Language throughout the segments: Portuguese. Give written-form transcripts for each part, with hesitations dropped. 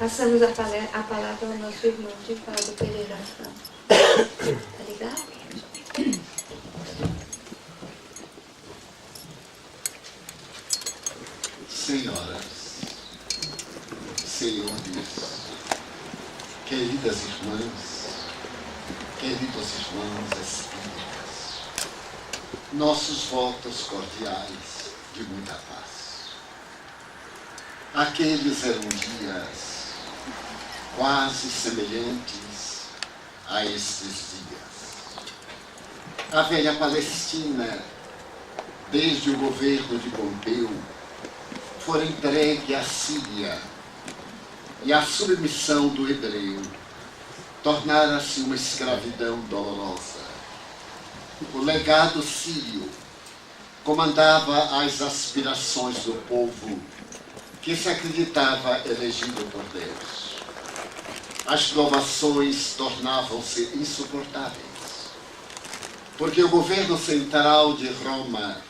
Passamos a palavra ao nosso irmão Divaldo Pereira Santos. Tá ligado? Senhoras, senhores, queridas irmãs, queridos irmãos espíritas, nossos votos cordiais de muita paz. Aqueles eram dias quase semelhantes a estes dias. A velha Palestina, desde o governo de Pompeu, fora entregue à Síria, e a submissão do hebreu tornara-se uma escravidão dolorosa. O legado sírio comandava as aspirações do povo que se acreditava elegido por Deus. As provações tornavam-se insuportáveis, porque o governo central de Roma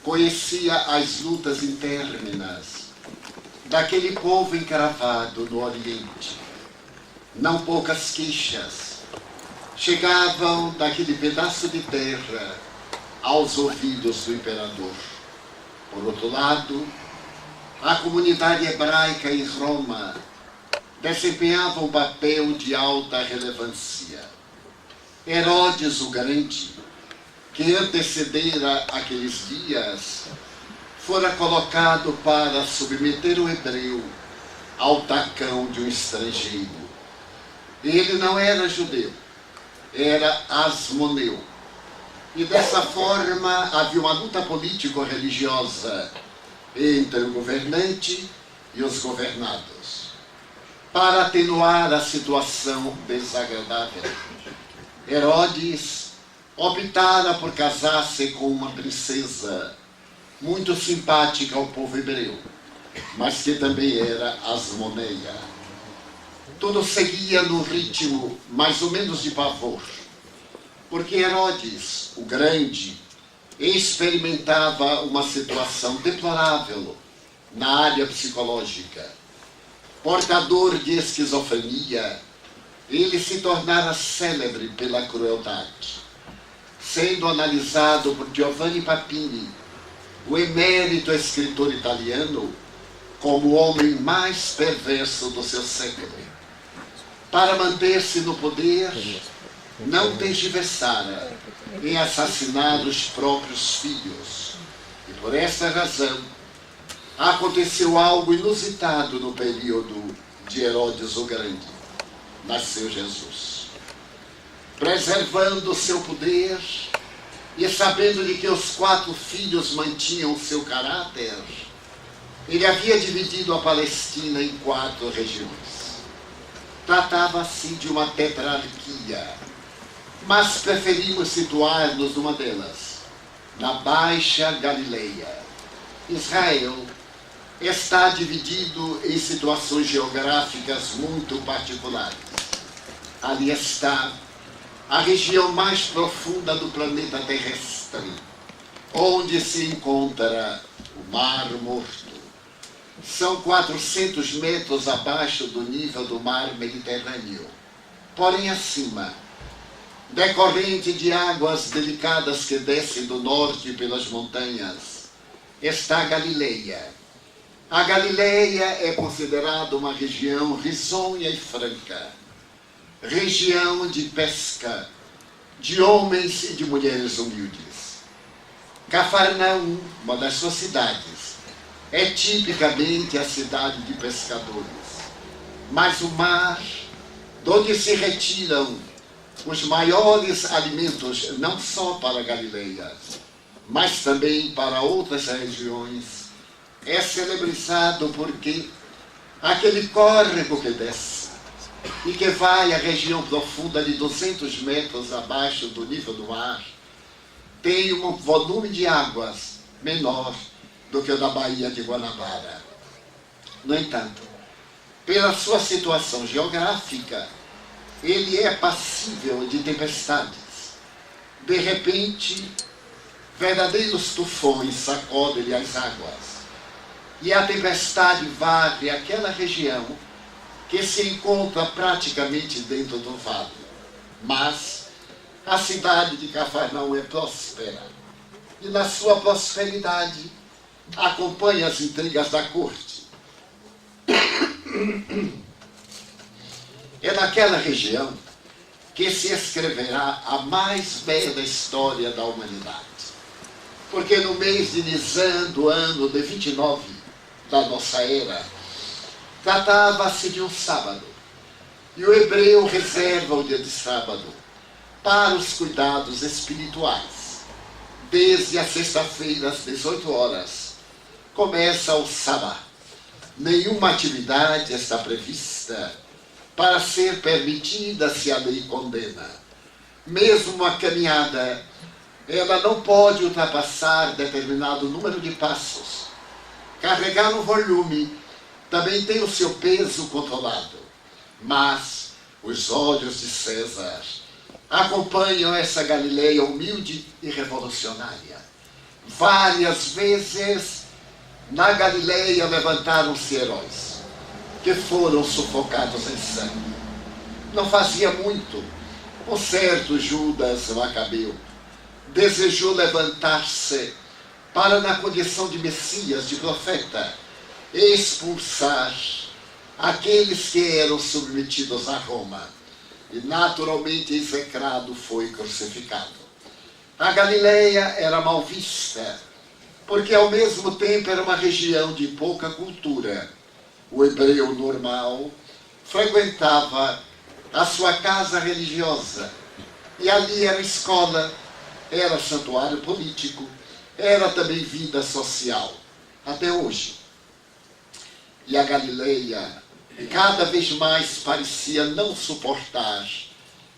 conhecia as lutas interminas daquele povo encravado no Oriente. Não poucas queixas chegavam daquele pedaço de terra aos ouvidos do imperador. Por outro lado, a comunidade hebraica em Roma desempenhava um papel de alta relevância. Herodes o Grande, que antecedera aqueles dias, fora colocado para submeter o hebreu ao tacão de um estrangeiro. Ele não era judeu, era asmoneu. E dessa forma havia uma luta político-religiosa entre o governante e os governados. Para atenuar a situação desagradável, Herodes optara por casar-se com uma princesa muito simpática ao povo hebreu, mas que também era asmoneia. Tudo seguia no ritmo mais ou menos de pavor, porque Herodes, o Grande, experimentava uma situação deplorável na área psicológica. Portador de esquizofrenia, ele se tornara célebre pela crueldade, sendo analisado por Giovanni Papini, o emérito escritor italiano, como o homem mais perverso do seu século. Para manter-se no poder, não tergiversara em assassinar os próprios filhos. E por essa razão, aconteceu algo inusitado no período de Herodes o Grande. Nasceu Jesus. Preservando seu poder e sabendo de que os 4 filhos mantinham seu caráter, ele havia dividido a Palestina em 4 regiões. Tratava-se de uma tetrarquia, mas preferimos situar-nos numa delas, na Baixa Galileia. Israel está dividido em situações geográficas muito particulares. Ali está a região mais profunda do planeta terrestre, onde se encontra o Mar Morto. São 400 metros abaixo do nível do mar Mediterrâneo. Porém, acima, decorrente de águas delicadas que descem do norte pelas montanhas, está a Galileia. A Galileia é considerada uma região risonha e franca, região de pesca, de homens e de mulheres humildes. Cafarnaum, uma das suas cidades, é tipicamente a cidade de pescadores. Mas o mar, de onde se retiram os maiores alimentos, não só para a Galileia, mas também para outras regiões, é celebrizado porque aquele córrego que desce e que vai à região profunda de 200 metros abaixo do nível do mar, tem um volume de águas menor do que o da Baía de Guanabara. No entanto, pela sua situação geográfica, ele é passível de tempestades. De repente, verdadeiros tufões sacodem-lhe as águas, e a tempestade varre aquela região que se encontra praticamente dentro do vale. Mas a cidade de Cafarnaum é próspera, e na sua prosperidade acompanha as intrigas da corte. É naquela região que se escreverá a mais bela história da humanidade. Porque no mês de Nisan, do ano de 29 da nossa era, tratava-se de um sábado. E o hebreu reserva o dia de sábado para os cuidados espirituais. Desde a sexta-feira, às 18 horas, começa o sábado. Nenhuma atividade está prevista para ser permitida se a lei condena. Mesmo uma caminhada, ela não pode ultrapassar determinado número de passos. Carregar um volume também tem o seu peso controlado. Mas os olhos de César acompanham essa Galileia humilde e revolucionária. Várias vezes na Galileia levantaram-se heróis que foram sufocados em sangue. Não fazia muito, um certo Judas Macabeu desejou levantar-se para, na condição de Messias, de profeta, expulsar aqueles que eram submetidos a Roma. E naturalmente execrado foi crucificado. A Galileia era mal vista, porque ao mesmo tempo era uma região de pouca cultura. O hebreu normal frequentava a sua casa religiosa, e ali era escola, era santuário político, era também vida social, até hoje. E a Galileia cada vez mais parecia não suportar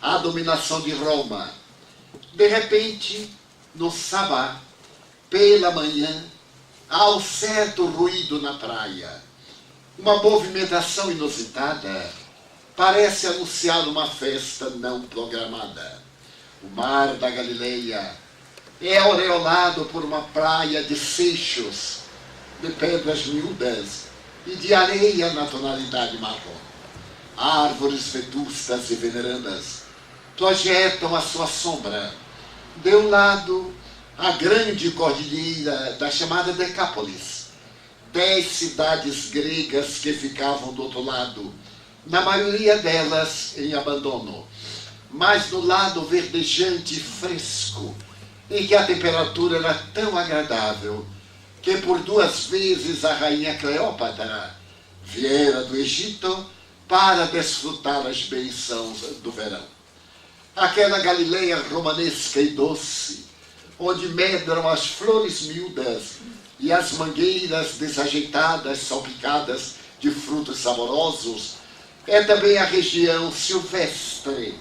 a dominação de Roma. De repente, no sábado, pela manhã, há um certo ruído na praia. Uma movimentação inusitada parece anunciar uma festa não programada. O mar da Galileia é aureolado por uma praia de seixos, de pedras miúdas e de areia na tonalidade marrom. Árvores vetustas e venerandas projetam a sua sombra. De um lado, a grande cordilheira da chamada Decápolis, 10 cidades gregas que ficavam do outro lado, na maioria delas em abandono, mas no lado verdejante e fresco, em que a temperatura era tão agradável que por 2 vezes a rainha Cleópatra viera do Egito para desfrutar as bênçãos do verão. Aquela Galileia romanesca e doce, onde medram as flores miúdas e as mangueiras desajeitadas, salpicadas de frutos saborosos, é também a região silvestre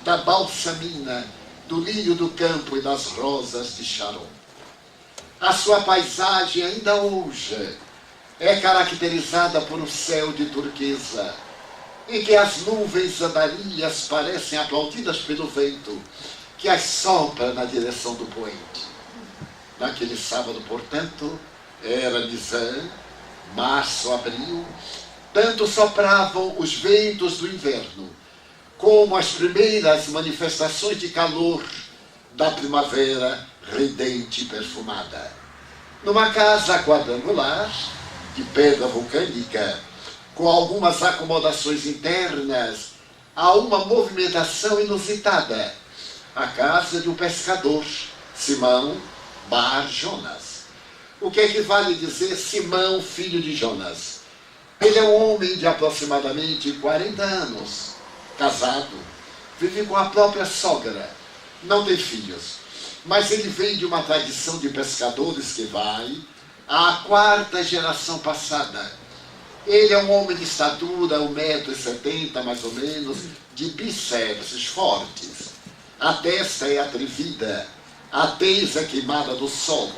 da balsamina, do lírio do campo e das rosas de Sharon. A sua paisagem ainda hoje é caracterizada por um céu de turquesa, em que as nuvens andarilhas parecem aplaudidas pelo vento, que as sopra na direção do poente. Naquele sábado, portanto, era Nisan, março, abril, tanto sopravam os ventos do inverno, como as primeiras manifestações de calor da primavera ridente e perfumada. Numa casa quadrangular, de pedra vulcânica, com algumas acomodações internas, há uma movimentação inusitada. A casa de um pescador, Simão Bar Jonas. O que equivale dizer Simão, filho de Jonas? Ele é um homem de aproximadamente 40 anos, casado, vive com a própria sogra, não tem filhos, mas ele vem de uma tradição de pescadores que vai à 4ª geração passada. Ele é um homem de estatura, 1,70 m mais ou menos, de bíceps fortes. A testa é atrevida, a tez é queimada do sol.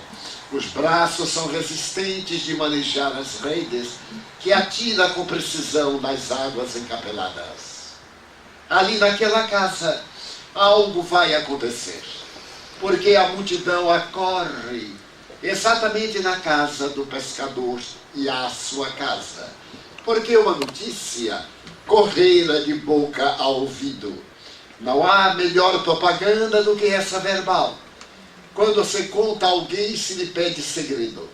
Os braços são resistentes de manejar as redes que atira com precisão nas águas encapeladas. Ali naquela casa, algo vai acontecer, porque a multidão acorre exatamente na casa do pescador e à sua casa, porque uma notícia correra de boca a ouvido. Não há melhor propaganda do que essa verbal. Quando você conta a alguém, se lhe pede segredo.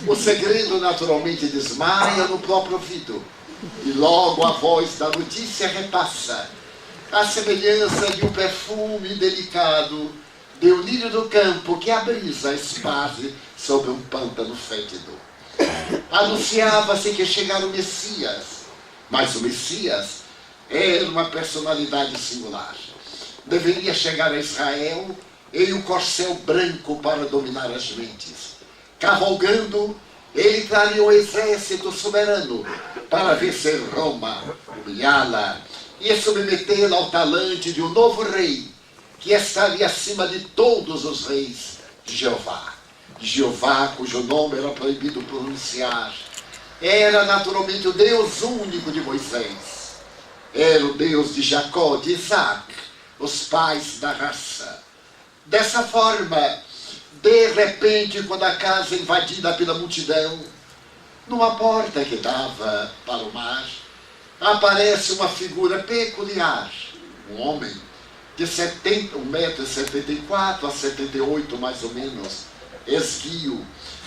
O segredo naturalmente desmaia no próprio ouvido. E logo a voz da notícia repassa. A semelhança de um perfume delicado de um lírio do campo que a brisa esparge sobre um pântano fétido. Anunciava-se que chegara o Messias, mas o Messias era uma personalidade singular. Deveria chegar a Israel em um corcel branco para dominar as mentes. Cavalgando, ele traria um exército soberano para vencer Roma, humilhá-la e submetê-la ao talante de um novo rei, que estaria acima de todos os reis, Jeová. Jeová, cujo nome era proibido pronunciar, era naturalmente o Deus único de Moisés. Era o Deus de Jacó, de Isaac, os pais da raça. Dessa forma, de repente, quando a casa é invadida pela multidão, numa porta que dava para o mar, aparece uma figura peculiar, um homem de 1,74 m a 78 mais ou menos, esguio,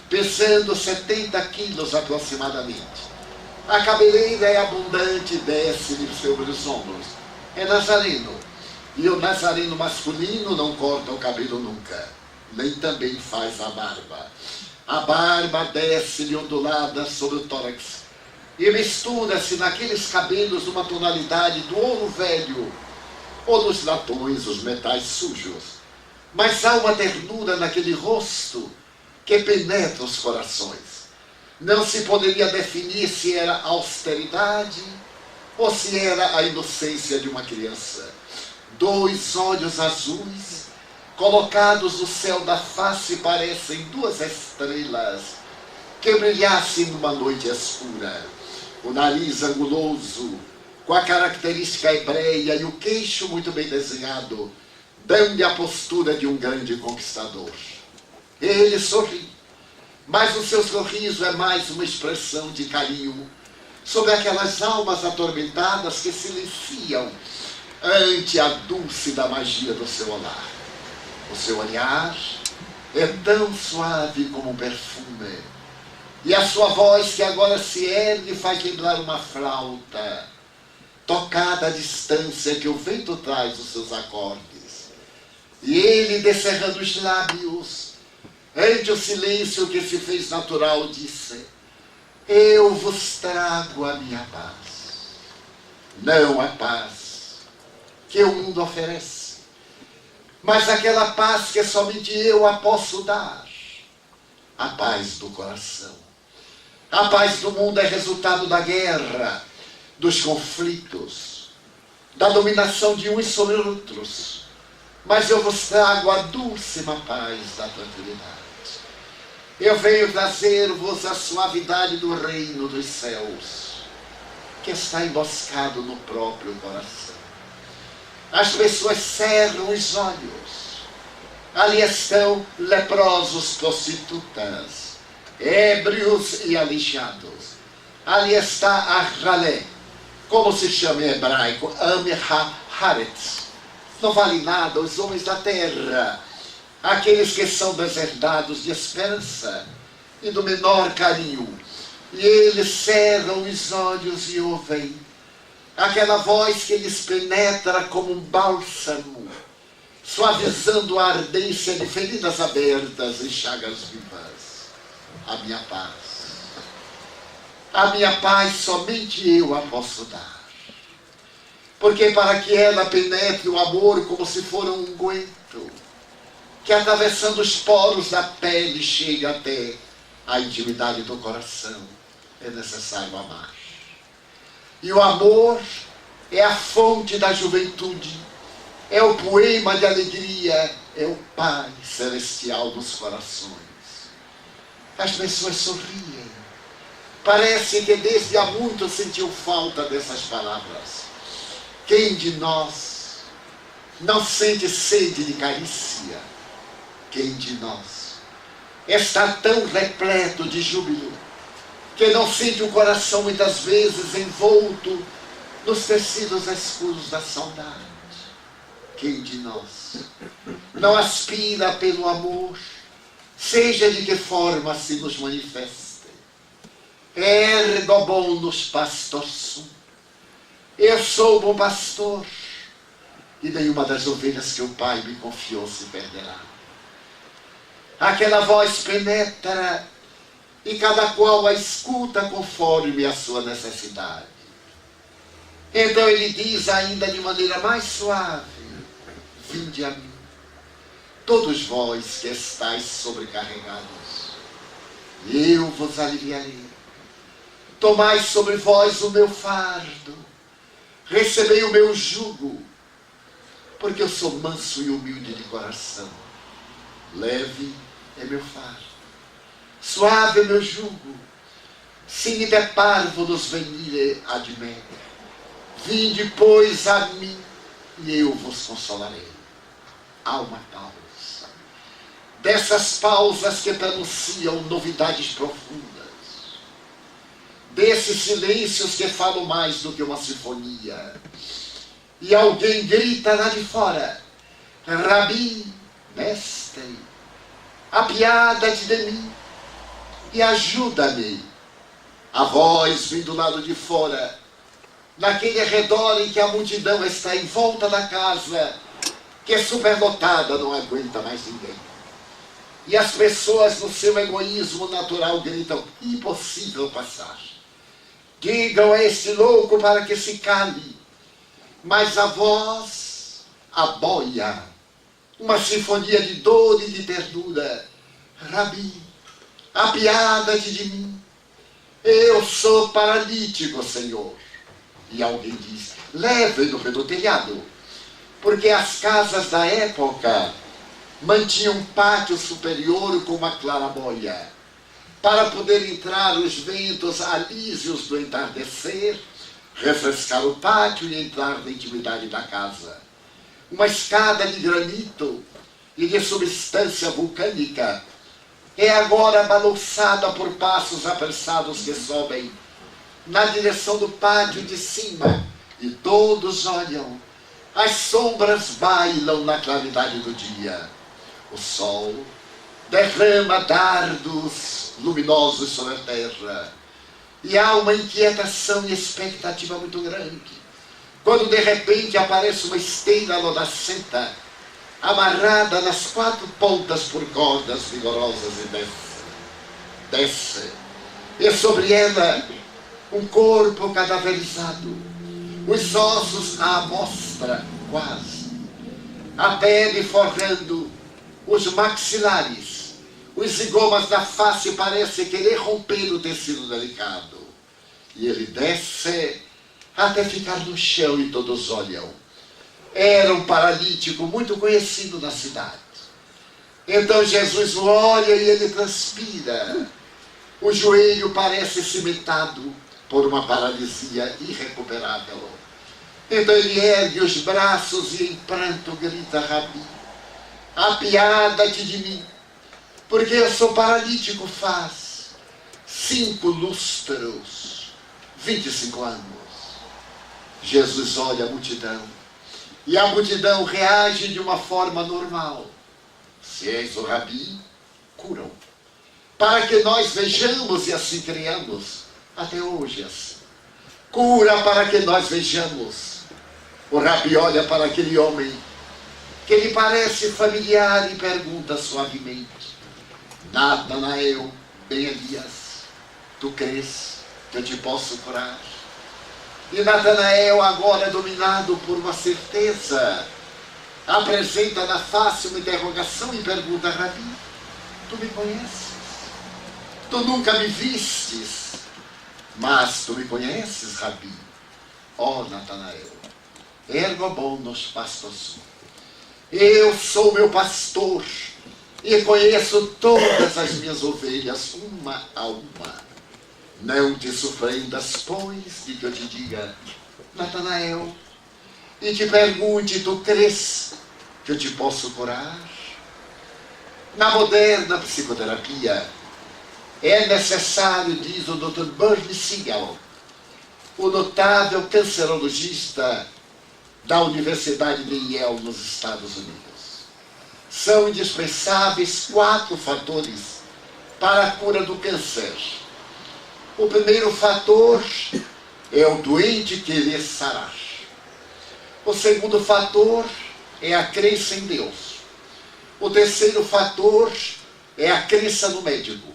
pesando 70 quilos aproximadamente. A cabeleira é abundante e desce-lhe sobre os ombros. É nazareno. E o nazareno masculino não corta o cabelo nunca, nem também faz a barba. A barba desce-lhe ondulada sobre o tórax e mistura-se naqueles cabelos numa tonalidade do ouro velho ou dos latões, os metais sujos. Mas há uma ternura naquele rosto que penetra os corações. Não se poderia definir se era austeridade ou se era a inocência de uma criança. 2 olhos azuis, colocados no céu da face, parecem 2 estrelas que brilhassem numa noite escura. O nariz anguloso, com a característica hebreia e o queixo muito bem desenhado, dão-lhe a postura de um grande conquistador. Ele sorri, mas o seu sorriso é mais uma expressão de carinho sobre aquelas almas atormentadas que silenciam ante a dúlcida magia do seu olhar. O seu olhar é tão suave como um perfume, e a sua voz, que agora se ergue, faz lembrar uma flauta, tocada à distância que o vento traz os seus acordes. E ele, descerrando os lábios, ante o silêncio que se fez natural, disse: eu vos trago a minha paz. Não a paz que o mundo oferece, mas aquela paz que somente eu a posso dar. A paz do coração. A paz do mundo é resultado da guerra, dos conflitos, da dominação de uns sobre outros. Mas eu vos trago a dúlcima paz da tranquilidade. Eu venho trazer-vos a suavidade do reino dos céus, que está emboscado no próprio coração. As pessoas cerram os olhos. Ali estão leprosos, prostitutas, ébrios e aleijados. Ali está a ralé, como se chama em hebraico, Am-ha-haretz. Não vale nada os homens da terra, aqueles que são deserdados de esperança e do menor carinho. E eles cerram os olhos e ouvem aquela voz que lhes penetra como um bálsamo, suavizando a ardência de feridas abertas e chagas vivas. A minha paz. A minha paz somente eu a posso dar. Porque para que ela penetre o amor como se for um unguento, que atravessando os poros da pele chega até a intimidade do coração, é necessário amar. E o amor é a fonte da juventude, é o poema de alegria, é o Pai celestial dos corações. As pessoas sorriem. Parece que desde há muito sentiu falta dessas palavras. Quem de nós não sente sede de carícia? Quem de nós está tão repleto de júbilo que não sente o coração muitas vezes envolto nos tecidos escuros da saudade. Quem de nós não aspira pelo amor, seja de que forma se nos manifeste? Ergo bonus pastor sum. Eu sou o bom pastor, e nenhuma das ovelhas que o Pai me confiou se perderá. Aquela voz penetra, e cada qual a escuta conforme a sua necessidade. Então ele diz ainda de maneira mais suave: vinde a mim, todos vós que estáis sobrecarregados, e eu vos aliviarei. Tomai sobre vós o meu fardo, recebei o meu jugo, porque eu sou manso e humilde de coração. Leve é meu fardo, suave é meu jugo. Sine de parvulos venire ad me. Vinde, pois, a mim, e eu vos consolarei. Há uma pausa. Dessas pausas que pronunciam novidades profundas. Desses silêncios que falam mais do que uma sinfonia. E alguém grita lá de fora: Rabi, mestre, apiada-te de mim e ajuda-me. A voz vem do lado de fora, naquele redor em que a multidão está em volta da casa, que é superlotada, não aguenta mais ninguém. E as pessoas, no seu egoísmo natural, gritam: impossível passar. Digam a este louco para que se cale. Mas a voz aboia, uma sinfonia de dor e de ternura: Rabi, apiada-te de mim. Eu sou paralítico, Senhor. E alguém diz: leve-no pelo telhado. Porque as casas da época mantinham um pátio superior com uma claraboia, para poder entrar os ventos alísios do entardecer, refrescar o pátio e entrar na intimidade da casa. Uma escada de granito e de substância vulcânica é agora balançada por passos apressados que sobem na direção do pátio de cima, e todos olham. As sombras bailam na claridade do dia. O sol derrama dardos luminosos sobre a terra. E há uma inquietação e expectativa muito grande, quando de repente aparece uma esteira lodacenta, amarrada nas quatro pontas por cordas vigorosas, e desce. E sobre ela um corpo cadaverizado, os ossos à mostra quase, a pele forrando os maxilares, os zigomas da face parecem querer romper o tecido delicado. E ele desce até ficar no chão e todos olham. Era um paralítico muito conhecido na cidade. Então Jesus o olha e ele transpira. O joelho parece cimentado por uma paralisia irrecuperável. Então ele ergue os braços e em pranto grita: Rabi, apiada-te de mim, porque eu sou paralítico faz 5 lustros, 25 anos. Jesus olha a multidão, e a multidão reage de uma forma normal. Se és o Rabi, cura-o, para que nós vejamos e assim criamos. Até hoje assim. Cura para que nós vejamos. O Rabi olha para aquele homem que lhe parece familiar e pergunta suavemente: Natanael, ben Elias, tu crês que eu te posso curar? E Natanael, agora dominado por uma certeza, apresenta na face uma interrogação e pergunta: Rabi, tu me conheces? Tu nunca me vistes, mas tu me conheces, Rabi? Ó Natanael, ergo bonus pastor sum. Eu sou meu pastor e conheço todas as minhas ovelhas, uma a uma. Não te surpreendas, pois, de que eu te diga, Natanael, e te pergunte: tu crês que eu te posso curar? Na moderna psicoterapia, é necessário, diz o Dr. Bernie Siegel, o notável cancerologista da Universidade de Yale, nos Estados Unidos. São indispensáveis 4 fatores para a cura do câncer. O primeiro fator é o doente querer sarar. O segundo fator é a crença em Deus. O terceiro fator é a crença no médico.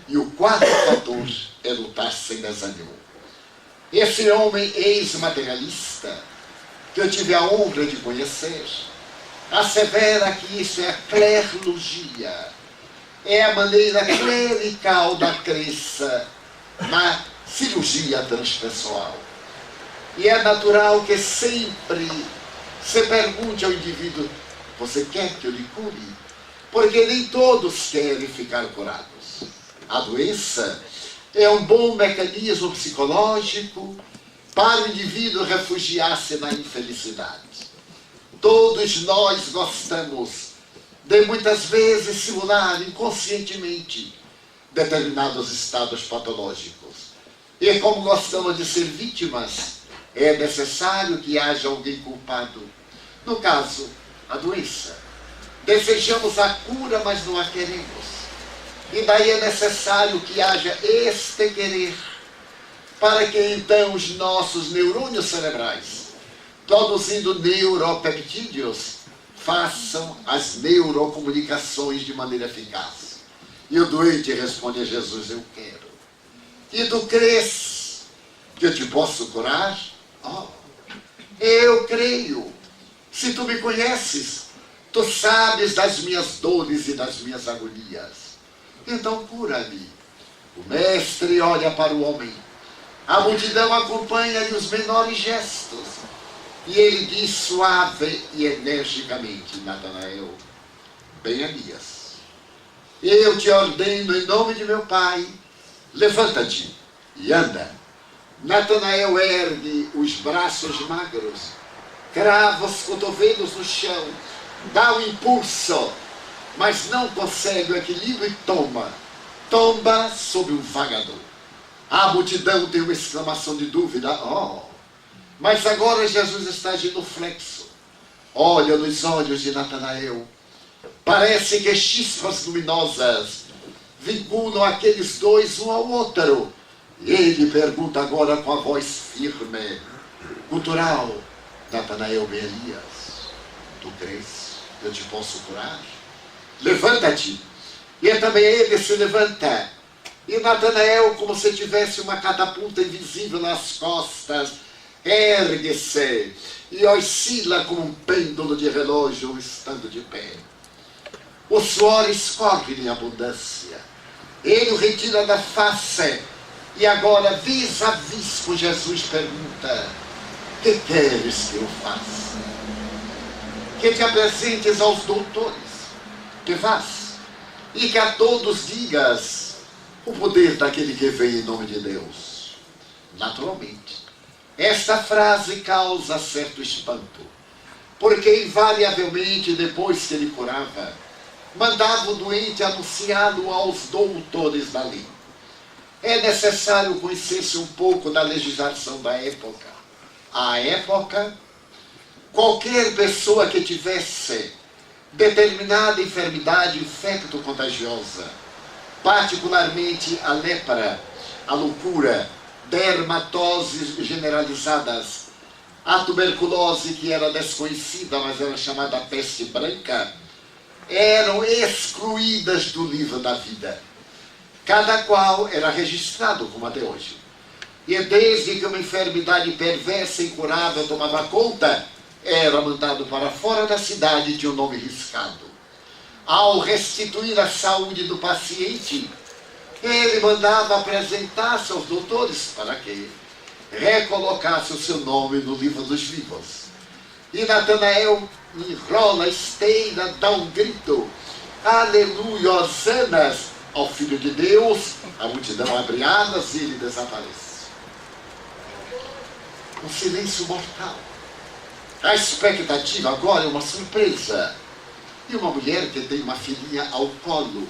E o quarto fator é lutar sem desânimo. Esse homem ex-materialista, que eu tive a honra de conhecer, assevera que isso é a clerologia, é a maneira clerical da crença na cirurgia transpessoal. E é natural que sempre se pergunte ao indivíduo: você quer que eu lhe cure? Porque nem todos querem ficar curados. A doença é um bom mecanismo psicológico para o indivíduo refugiar-se na infelicidade. Todos nós gostamos de muitas vezes simular inconscientemente determinados estados patológicos. E como gostamos de ser vítimas, é necessário que haja alguém culpado. No caso, a doença. Desejamos a cura, mas não a queremos. E daí é necessário que haja este querer, para que então os nossos neurônios cerebrais, produzindo neuropeptídeos, façam as neurocomunicações de maneira eficaz. E o doente responde a Jesus: eu quero. E tu crês que eu te posso curar? Oh, eu creio. Se tu me conheces, tu sabes das minhas dores e das minhas agonias. Então cura-me. O mestre olha para o homem. A multidão acompanha-lhe os menores gestos. E ele diz suave e energicamente: Natanael, bem-Elias, eu te ordeno em nome de meu pai, levanta-te e anda. Natanael ergue os braços magros, crava os cotovelos no chão, dá um impulso, mas não consegue o equilíbrio e tomba sob um vagador. A multidão tem uma exclamação de dúvida: oh! Mas agora Jesus está genuflexo. Olha nos olhos de Natanael. Parece que chispas luminosas vinculam aqueles dois um ao outro. E ele pergunta agora com a voz firme, cultural: Natanael, bem-Elias, tu crês que eu te posso curar? Levanta-te. E também ele se levanta. E Natanael, como se tivesse uma catapulta invisível nas costas, ergue-se e oscila como um pêndulo de relógio estando de pé. O suor escorre em abundância. Ele o retira da face e agora, vis a vis com Jesus, pergunta: que queres que eu faça? Que te apresentes aos doutores, que vás e que a todos digas o poder daquele que vem em nome de Deus. Naturalmente, esta frase causa certo espanto, porque invariavelmente, depois que ele curava, mandava o doente anunciá-lo aos doutores da lei. É necessário conhecer-se um pouco da legislação da época. À época, qualquer pessoa que tivesse determinada enfermidade infecto-contagiosa, particularmente a lepra, a loucura, dermatoses generalizadas, a tuberculose, que era desconhecida, mas era chamada peste branca, eram excluídas do livro da vida. Cada qual era registrado como até hoje. E desde que uma enfermidade perversa e incurável tomava conta, era mandado para fora da cidade de um nome riscado. Ao restituir a saúde do paciente, ele mandava apresentar-se aos doutores para que recolocasse o seu nome no livro dos vivos. E Natanael enrola a esteira, dá um grito: aleluia, hosanas ao Filho de Deus. A multidão abre alas e ele desaparece. Um silêncio mortal. A expectativa agora é uma surpresa. E uma mulher que tem uma filhinha ao colo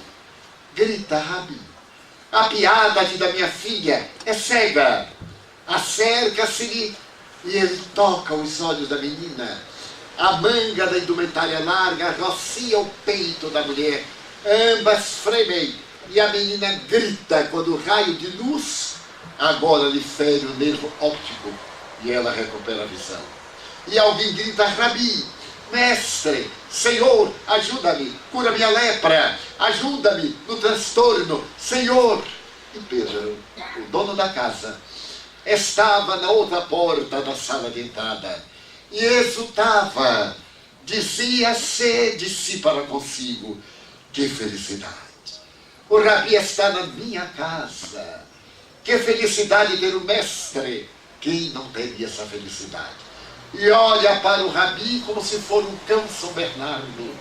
grita: Rabi, a piedade da minha filha é cega. acerca-se-lhe e ele toca os olhos da menina. A manga da indumentária larga rocia o peito da mulher. Ambas fremem e a menina grita quando o raio de luz agora lhe fere o nervo óptico e ela recupera a visão. E alguém grita: Rabi, mestre, Senhor, ajuda-me, cura minha lepra, ajuda-me no transtorno, Senhor. E Pedro, o dono da casa, estava na outra porta da sala de entrada e exultava, dizia-se de si para consigo: que felicidade! O Rabi está na minha casa. Que felicidade ter o mestre! Quem não teria essa felicidade? E olha para o Rabi como se for um cão São Bernardo,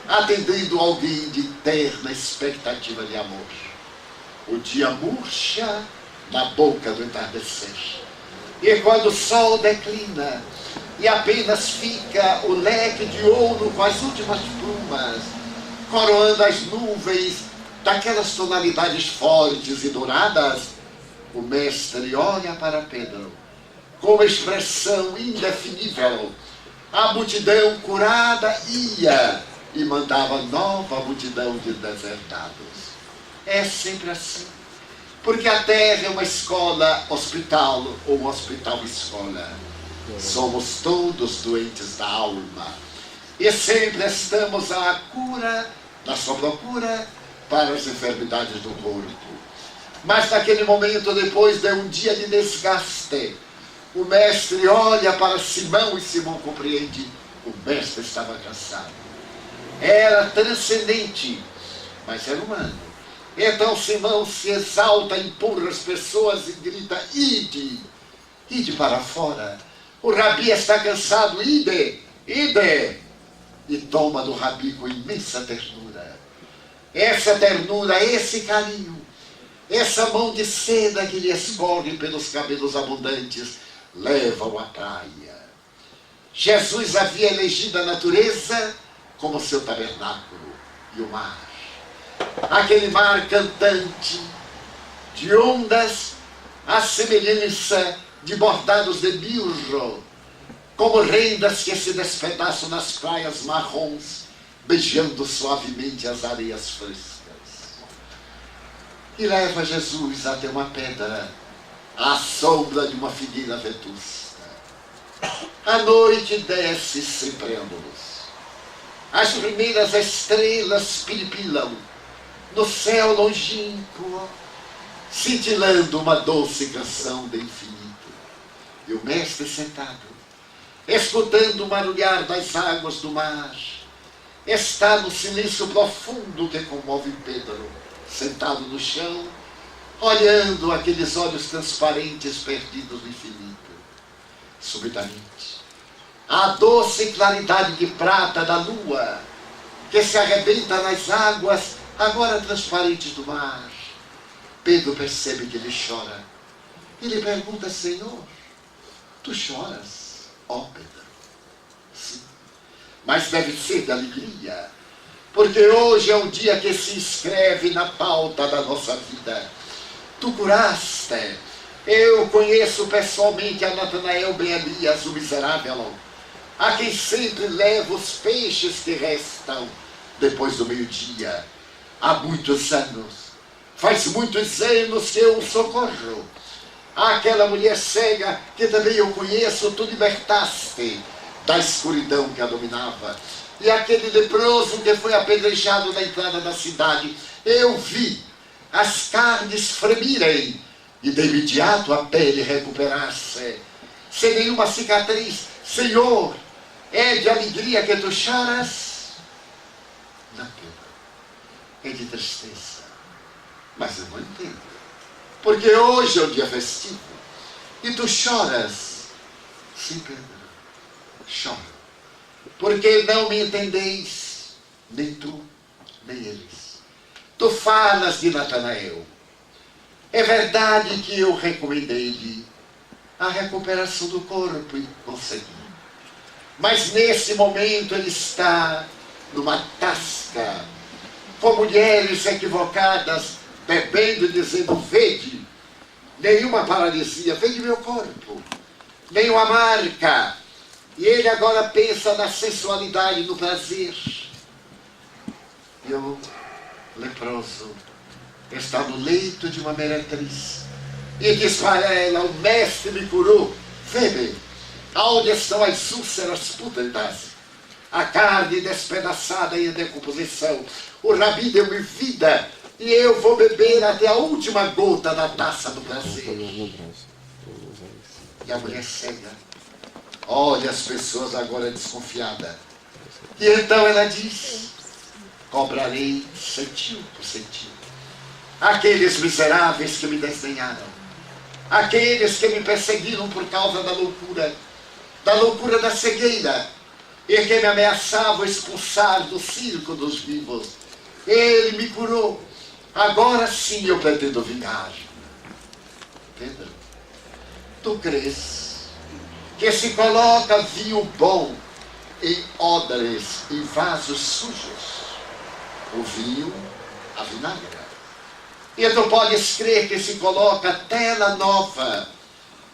atendendo alguém de eterna expectativa de amor. O dia murcha na boca do entardecer. E quando o sol declina e apenas fica o leque de ouro com as últimas plumas, coroando as nuvens daquelas tonalidades fortes e douradas, o mestre olha para Pedro com uma expressão indefinível. A multidão curada ia e mandava nova multidão de deserdados. É sempre assim. Porque a terra é uma escola-hospital ou um hospital-escola. Somos todos doentes da alma. E sempre estamos à cura, na sua procura, para as enfermidades do corpo. Mas naquele momento, depois de um dia de desgaste, o mestre olha para Simão e Simão compreende: o mestre estava cansado. Era transcendente, mas era humano. Então Simão se exalta, empurra as pessoas e grita: ide, ide para fora. O Rabi está cansado, ide, ide. E toma do Rabi com imensa ternura. Essa ternura, esse carinho, essa mão de seda que lhe escorre pelos cabelos abundantes, leva-o à praia. Jesus havia elegido a natureza como seu tabernáculo e o mar. Aquele mar cantante, de ondas, à semelhança de bordados de mirro, como rendas que se despedaçam nas praias marrons, beijando suavemente as areias frescas. E leva Jesus até uma pedra, à sombra de uma figueira vetusta. A noite desce sem preâmbulos. As primeiras estrelas piripilam no céu longínquo, cintilando uma doce canção de infinito. E o mestre sentado, escutando o barulhar das águas do mar, está no silêncio profundo que comove Pedro, sentado no chão, olhando aqueles olhos transparentes perdidos no infinito. Subitamente, a doce claridade de prata da lua, que se arrebenta nas águas agora transparentes do mar, Pedro percebe que ele chora. Ele pergunta: Senhor, tu choras, ó Pedro? Sim, mas deve ser de alegria, porque hoje é o dia que se inscreve na pauta da nossa vida. Tu curaste. Eu conheço pessoalmente a Natanael Ben Elias, o miserável, a quem sempre leva os peixes que restam depois do meio-dia. Há muitos anos, faz muitos anos que eu o socorro. Aquela mulher cega que também eu conheço, tu libertaste da escuridão que a dominava. E aquele leproso que foi apedrejado na entrada da cidade, eu vi as carnes fremirem e de imediato a pele recuperar-se, sem nenhuma cicatriz. Senhor, é de alegria que tu choras? Não, Pedro, é de tristeza. Mas eu não entendo, porque hoje é o dia festivo e tu choras. Sim, Pedro, choro, porque não me entendeis, nem tu, nem eles. Tu falas de Natanael. É verdade que eu recomendei-lhe a recuperação do corpo e consegui. Mas nesse momento ele está numa tasca, com mulheres equivocadas, bebendo e dizendo: vede, nenhuma paralisia vem do meu corpo, nenhuma marca. E ele agora pensa na sensualidade, no prazer. E o leproso está no leito de uma meretriz e diz para ela: o mestre me curou. Vê-me, aonde estão as úlceras pútridas, a carne despedaçada e em decomposição. O rabi deu-me vida e eu vou beber até a última gota da taça do prazer. E a mulher cega olha as pessoas agora desconfiada. E então ela diz: cobrarei centil por centil. Aqueles miseráveis que me desdenharam, aqueles que me perseguiram por causa da loucura da cegueira, e que me ameaçavam expulsar do circo dos vivos, ele me curou. Agora sim eu pretendo vingar. Pedro, tu crês que se coloca vinho bom em odres, em vasos sujos, o vinho a vinagre? E tu podes crer que se coloca tela nova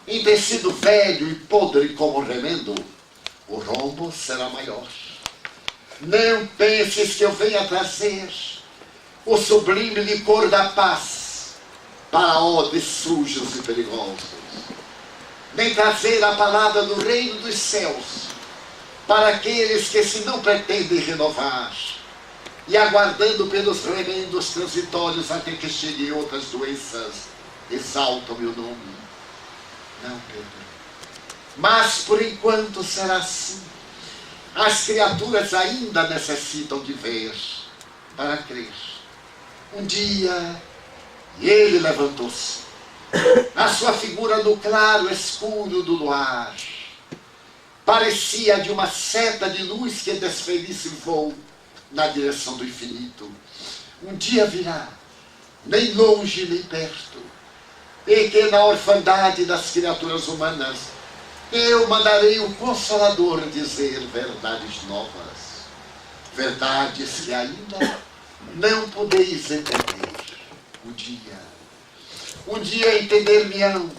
em tecido velho e podre como remendo, o rombo será maior. Não penses que eu venha trazer o sublime licor da paz para odres sujos e perigosos, nem trazer a palavra do reino dos céus para aqueles que se não pretendem renovar e aguardando pelos remendos transitórios até que cheguem outras doenças, exaltam meu nome. Não, Pedro. Mas por enquanto será assim. As criaturas ainda necessitam de ver para crer. Um dia, ele levantou-se, a sua figura no claro escuro do luar parecia de uma seta de luz que desferisse voo na direção do infinito. Um dia virá, nem longe nem perto, e que na orfandade das criaturas humanas eu mandarei o Consolador dizer verdades novas, verdades que ainda não podeis entender. Um dia entender-me-ão,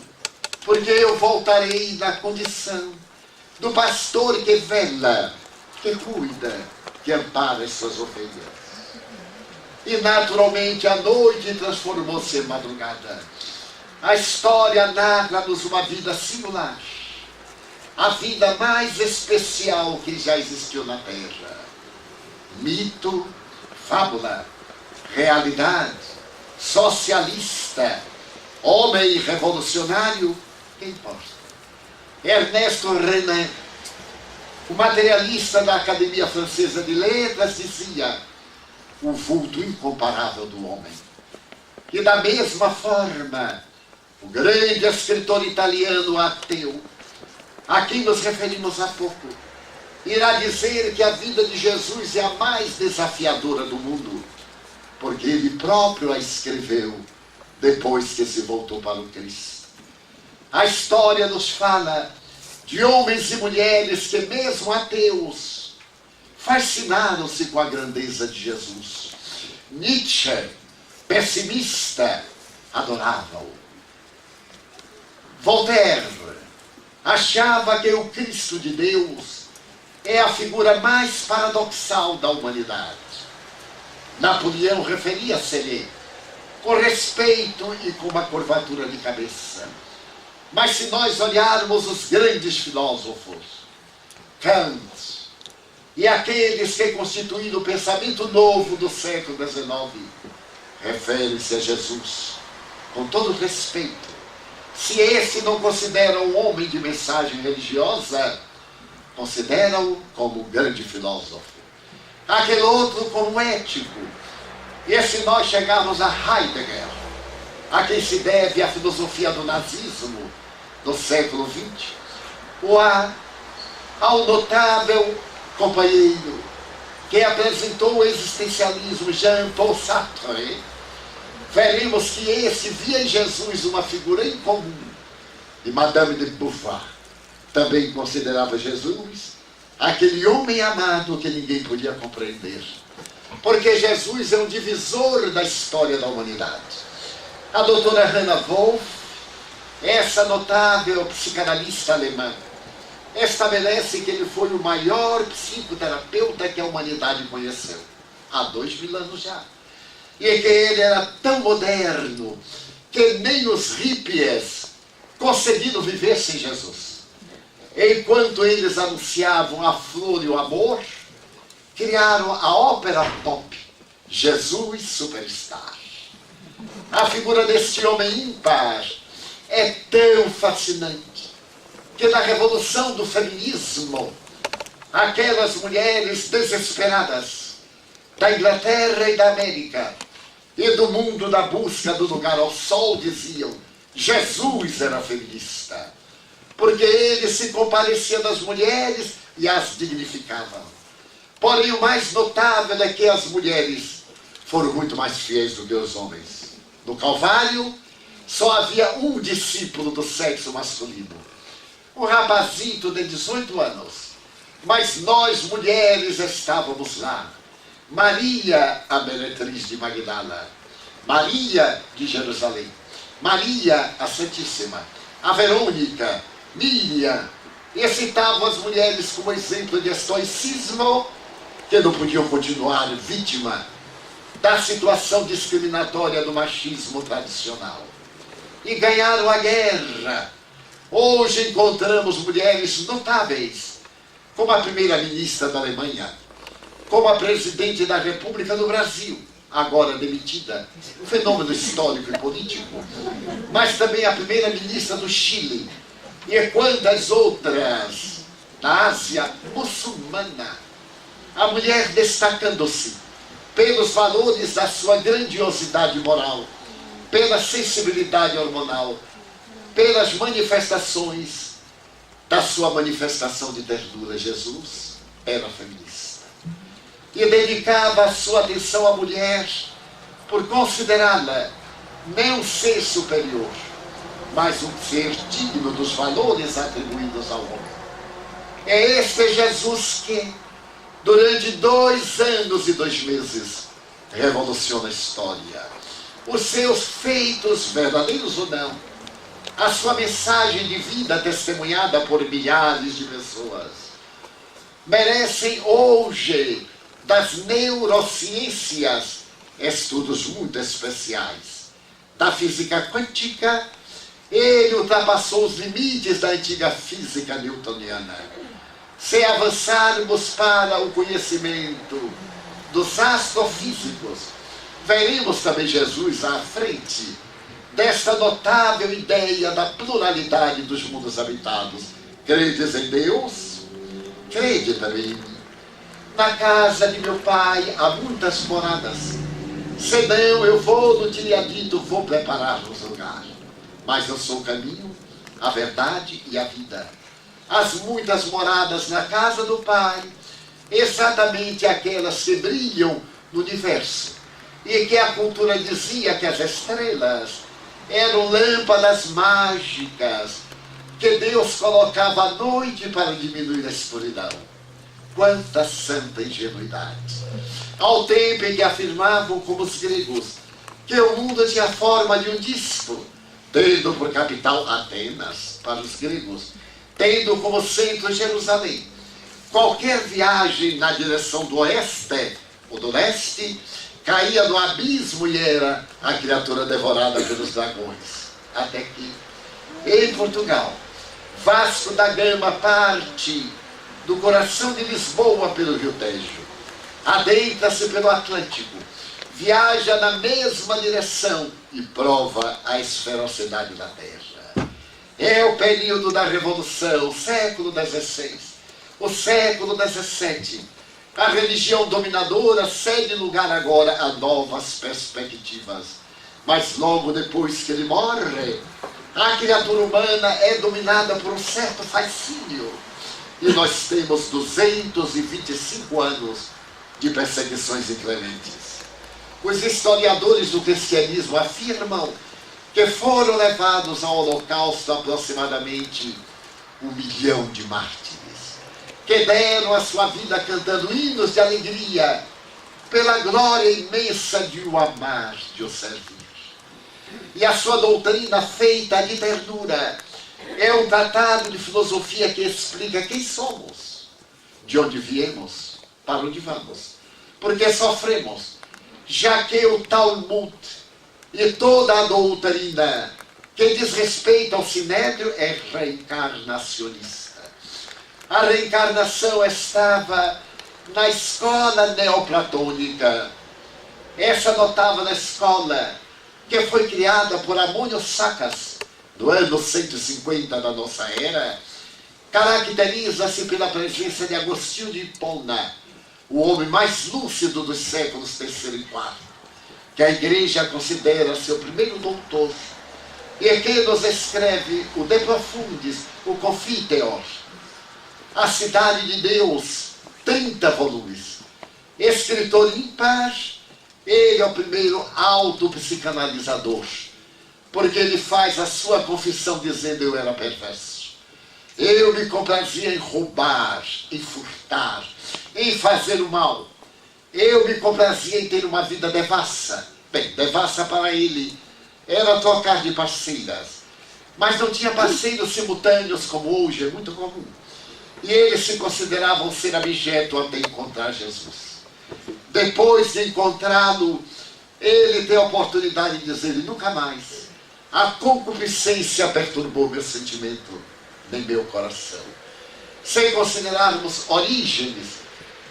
porque eu voltarei na condição do pastor que vela, que cuida, que ampara as suas ovelhas. E naturalmente a noite transformou-se em madrugada. A história narra-nos uma vida singular, a vida mais especial que já existiu na Terra. Mito, fábula, realidade, socialista, homem revolucionário, que importa? Ernesto Renan, o materialista da Academia Francesa de Letras, dizia: o vulto incomparável do homem. E da mesma forma, o grande escritor italiano ateu, a quem nos referimos há pouco, irá dizer que a vida de Jesus é a mais desafiadora do mundo, porque ele próprio a escreveu depois que se voltou para o Cristo. A história nos fala de homens e mulheres que, mesmo ateus, fascinaram-se com a grandeza de Jesus. Nietzsche, pessimista, adorava-o. Voltaire achava que o Cristo de Deus é a figura mais paradoxal da humanidade. Napoleão referia-se-lhe com respeito e com uma curvatura de cabeça. Mas se nós olharmos os grandes filósofos, Kant e aqueles que constituíram o pensamento novo do século XIX, referem-se a Jesus com todo respeito. Se esse não considera um homem de mensagem religiosa, considera-o como um grande filósofo. Aquele outro como ético. E se nós chegarmos a Heidegger, a quem se deve a filosofia do nazismo do século XX, ou ao notável companheiro que apresentou o existencialismo, Jean-Paul Sartre, veremos que esse via em Jesus uma figura incomum. E Madame de Beauvoir também considerava Jesus aquele homem amado que ninguém podia compreender. Porque Jesus é um divisor da história da humanidade. A doutora Hannah Wolff essa notável psicanalista alemã estabelece que ele foi o maior psicoterapeuta que a humanidade conheceu, há 2000 anos já. E que ele era tão moderno que nem os hippies conseguiram viver sem Jesus. Enquanto eles anunciavam a flor e o amor, criaram a ópera pop, Jesus Superstar. A figura deste homem ímpar é tão fascinante que na revolução do feminismo, aquelas mulheres desesperadas da Inglaterra e da América e do mundo da busca do lugar ao sol diziam: Jesus era feminista, porque ele se compadecia das mulheres e as dignificava. Porém, o mais notável é que as mulheres foram muito mais fiéis do que os homens. No Calvário, só havia um discípulo do sexo masculino, um rapazito de 18 anos. Mas nós, mulheres, estávamos lá. Maria, a meretriz de Magdala, Maria de Jerusalém, Maria, a Santíssima, a Verônica, Miriam, e citavam as mulheres como exemplo de estoicismo, que não podiam continuar vítima da situação discriminatória do machismo tradicional. E ganharam a guerra. Hoje encontramos mulheres notáveis, como a primeira-ministra da Alemanha, como a presidente da República do Brasil, agora demitida, um fenômeno histórico e político, mas também a primeira-ministra do Chile, e quantas outras na Ásia muçulmana. A mulher destacando-se pelos valores da sua grandiosidade moral, pela sensibilidade hormonal, pelas manifestações da sua manifestação de ternura. Jesus era feminista e dedicava a sua atenção à mulher por considerá-la não um ser superior, mas um ser digno dos valores atribuídos ao homem. É este Jesus que, durante 2 anos e 2 meses, revoluciona a história. Os seus feitos, verdadeiros ou não, a sua mensagem de vida testemunhada por milhares de pessoas, merecem hoje, das neurociências, estudos muito especiais. Da física quântica, ele ultrapassou os limites da antiga física newtoniana. Se avançarmos para o conhecimento dos astrofísicos, veremos também Jesus à frente desta notável ideia da pluralidade dos mundos habitados. Credes em Deus? Crede também em mim. Na casa de meu pai há muitas moradas. Senão eu vou, no dia dito, vou preparar-vos lugar. Mas eu sou o caminho, a verdade e a vida. As muitas moradas na casa do Pai, exatamente aquelas que brilham no universo, e que a cultura dizia que as estrelas eram lâmpadas mágicas que Deus colocava à noite para diminuir a escuridão. Quanta santa ingenuidade! Ao tempo em que afirmavam, como os gregos, que o mundo tinha a forma de um disco, tendo por capital Atenas, para os gregos, tendo como centro Jerusalém. Qualquer viagem na direção do oeste ou do leste caía no abismo e era a criatura devorada pelos dragões. Até que, em Portugal, Vasco da Gama parte do coração de Lisboa pelo Rio Tejo, adentra-se pelo Atlântico, viaja na mesma direção e prova a esferosidade da Terra. É o período da Revolução, o século XVI, o século XVII. A religião dominadora cede lugar agora a novas perspectivas. Mas logo depois que ele morre, a criatura humana é dominada por um certo fascínio. E nós temos 225 anos de perseguições inclementes. Os historiadores do cristianismo afirmam que foram levados ao holocausto aproximadamente 1 milhão de mártires, que deram a sua vida cantando hinos de alegria pela glória imensa de o amar, de o servir. e a sua doutrina feita de ternura é um tratado de filosofia que explica quem somos, de onde viemos, para onde vamos, porque sofremos, já que o Talmud e toda a doutrina que diz respeito ao Sinédrio é reencarnacionista. A reencarnação estava na escola neoplatônica, essa notável escola que foi criada por Amônio Sacas, no ano 150 da nossa era, caracteriza-se pela presença de Agostinho de Hipona, o homem mais lúcido dos séculos III e IV, que a Igreja considera seu primeiro doutor, e que nos escreve o De Profundis, o Confiteor, a Cidade de Deus, 30 volumes. Escritor ímpar, ele é o primeiro autopsicanalizador, porque ele faz a sua confissão dizendo: eu era perverso. Eu me comprazia em roubar, em furtar, em fazer o mal. Eu me comprazia em ter uma vida devassa. Bem, devassa para ele era trocar de parceiras, mas não tinha parceiros simultâneos como hoje, é muito comum. E eles se consideravam ser abjeto até encontrar Jesus. Depois de encontrá-lo, ele tem a oportunidade de dizer: nunca mais a concupiscência perturbou meu sentimento, nem meu coração. Sem considerarmos Orígenes,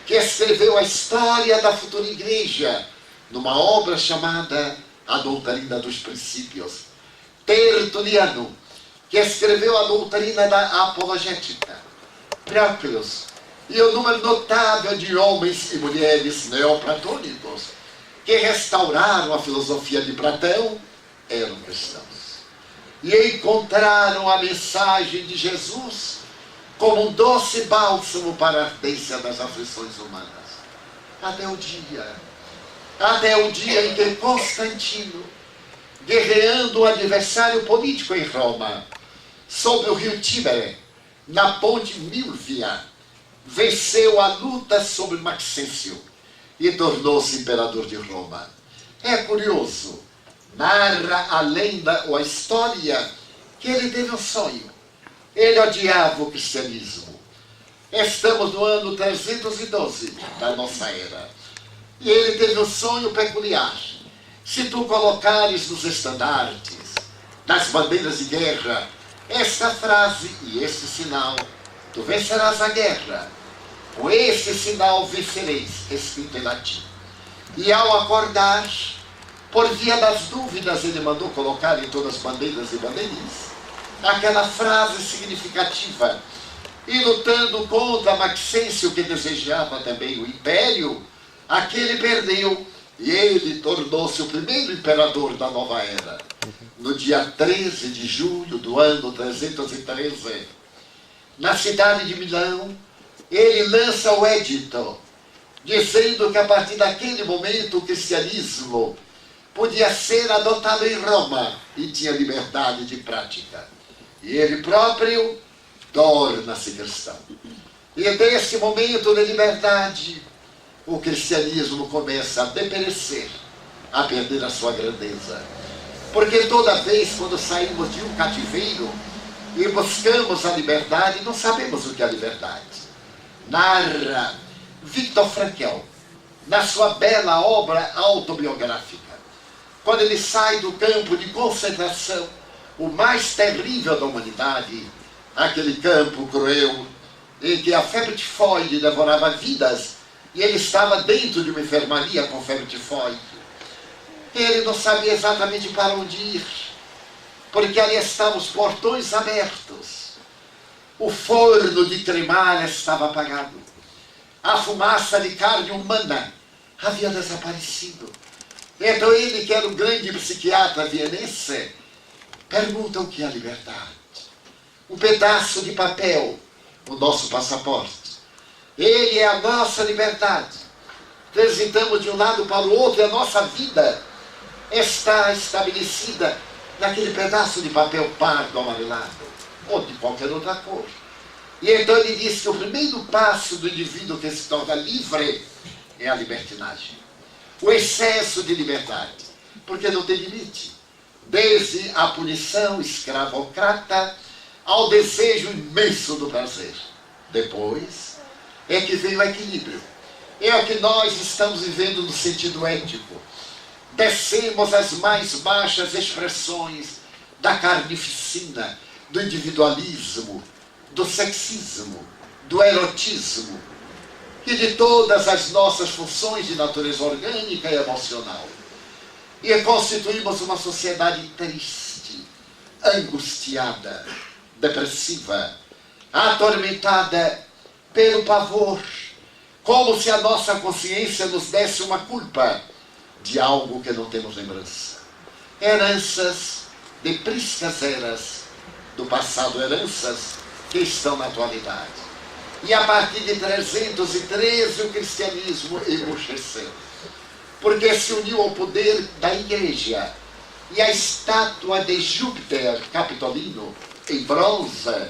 que escreveu a história da futura igreja, numa obra chamada A Doutrina dos Princípios. Tertuliano, que escreveu a doutrina da apologética. Proclus, e o número notável de homens e mulheres neoplatônicos que restauraram a filosofia de Platão eram cristãos. E encontraram a mensagem de Jesus como um doce bálsamo para a ardência das aflições humanas. Até o dia em que Constantino, guerreando o adversário político em Roma, sobre o rio Tíbere, na ponte Milvia, venceu a luta sobre Maxêncio e tornou-se imperador de Roma. É curioso, narra a lenda ou a história que ele teve um sonho. Ele odiava o cristianismo. Estamos no ano 312 da nossa era. E ele teve um sonho peculiar. Se tu colocares nos estandartes, nas bandeiras de guerra, esta frase e este sinal, tu vencerás a guerra. Com este sinal vencereis, escrito em latim. E ao acordar, por via das dúvidas, ele mandou colocar em todas as bandeiras e bandeirinhas aquela frase significativa. E lutando contra Maxêncio, que desejava também o império, aquele perdeu, e ele tornou-se o primeiro imperador da nova era. No dia 13 de julho do ano 313, na cidade de Milão, ele lança o edito, dizendo que a partir daquele momento o cristianismo podia ser adotado em Roma e tinha liberdade de prática. E ele próprio torna-se cristão. E desse momento de liberdade, o cristianismo começa a deperecer, a perder a sua grandeza. Porque toda vez quando saímos de um cativeiro e buscamos a liberdade, não sabemos o que é a liberdade. Narra Viktor Frankl, na sua bela obra autobiográfica, quando ele sai do campo de concentração, o mais terrível da humanidade, aquele campo cruel, em que a febre tifoide devorava vidas, e ele estava dentro de uma enfermaria com febre tifoide. Ele não sabia exatamente para onde ir, porque ali estavam os portões abertos. O forno de cremar estava apagado. A fumaça de carne humana havia desaparecido. Então ele, que era um grande psiquiatra vienense, pergunta o que é a liberdade. Um pedaço de papel, o nosso passaporte. Ele é a nossa liberdade. Transitamos de um lado para o outro e a nossa vida está estabelecida naquele pedaço de papel pardo amarelado, ou de qualquer outra cor. E então ele diz que o primeiro passo do indivíduo que se torna livre é a libertinagem. O excesso de liberdade, porque não tem limite. desde a punição escravocrata ao desejo imenso do prazer. Depois é que vem o equilíbrio. É o que nós estamos vivendo no sentido ético. Descemos as mais baixas expressões da carnificina, do individualismo, do sexismo, do erotismo e de todas as nossas funções de natureza orgânica e emocional. E constituímos uma sociedade triste, angustiada, depressiva, atormentada pelo pavor, como se a nossa consciência nos desse uma culpa de algo que não temos lembrança. Heranças de priscas eras do passado, heranças que estão na atualidade. E a partir de 313 o cristianismo emurcheceu, porque se uniu ao poder da igreja, e a estátua de Júpiter Capitolino, em bronze,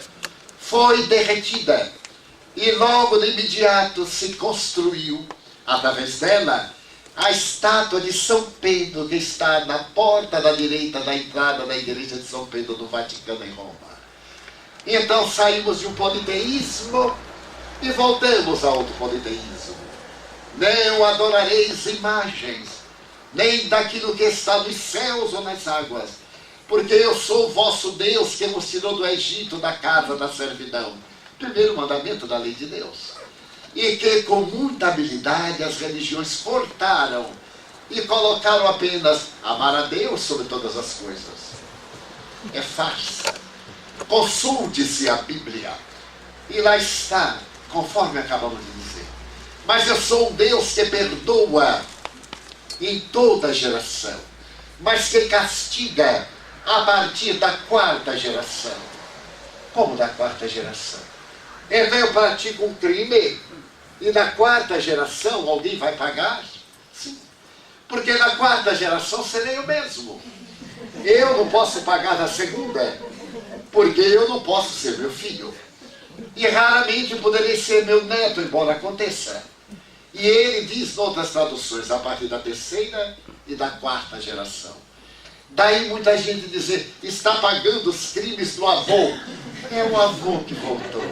foi derretida, e logo de imediato se construiu, através dela, a estátua de São Pedro, que está na porta da direita da entrada da igreja de São Pedro do Vaticano, em Roma. Então saímos de um politeísmo e voltamos a outro politeísmo. Não adorareis imagens, nem daquilo que está nos céus ou nas águas, porque eu sou o vosso Deus que vos tirou do Egito, da casa da servidão. Primeiro mandamento da lei de Deus. E que com muita habilidade as religiões cortaram e colocaram apenas amar a Deus sobre todas as coisas. É farsa. Consulte-se a Bíblia e lá está, conforme acabamos de dizer. Mas eu sou um Deus que perdoa em toda geração, mas que castiga a partir da 4ª geração. Como da 4ª geração? Então eu pratico um crime e na 4ª geração alguém vai pagar? Sim. Porque na 4ª geração serei eu mesmo. Eu não posso pagar na 2ª, porque eu não posso ser meu filho. E raramente poderei ser meu neto, embora aconteça. E ele diz, em outras traduções, a partir da 3ª e da 4ª geração. Daí muita gente dizer, está pagando os crimes do avô. É o avô que voltou.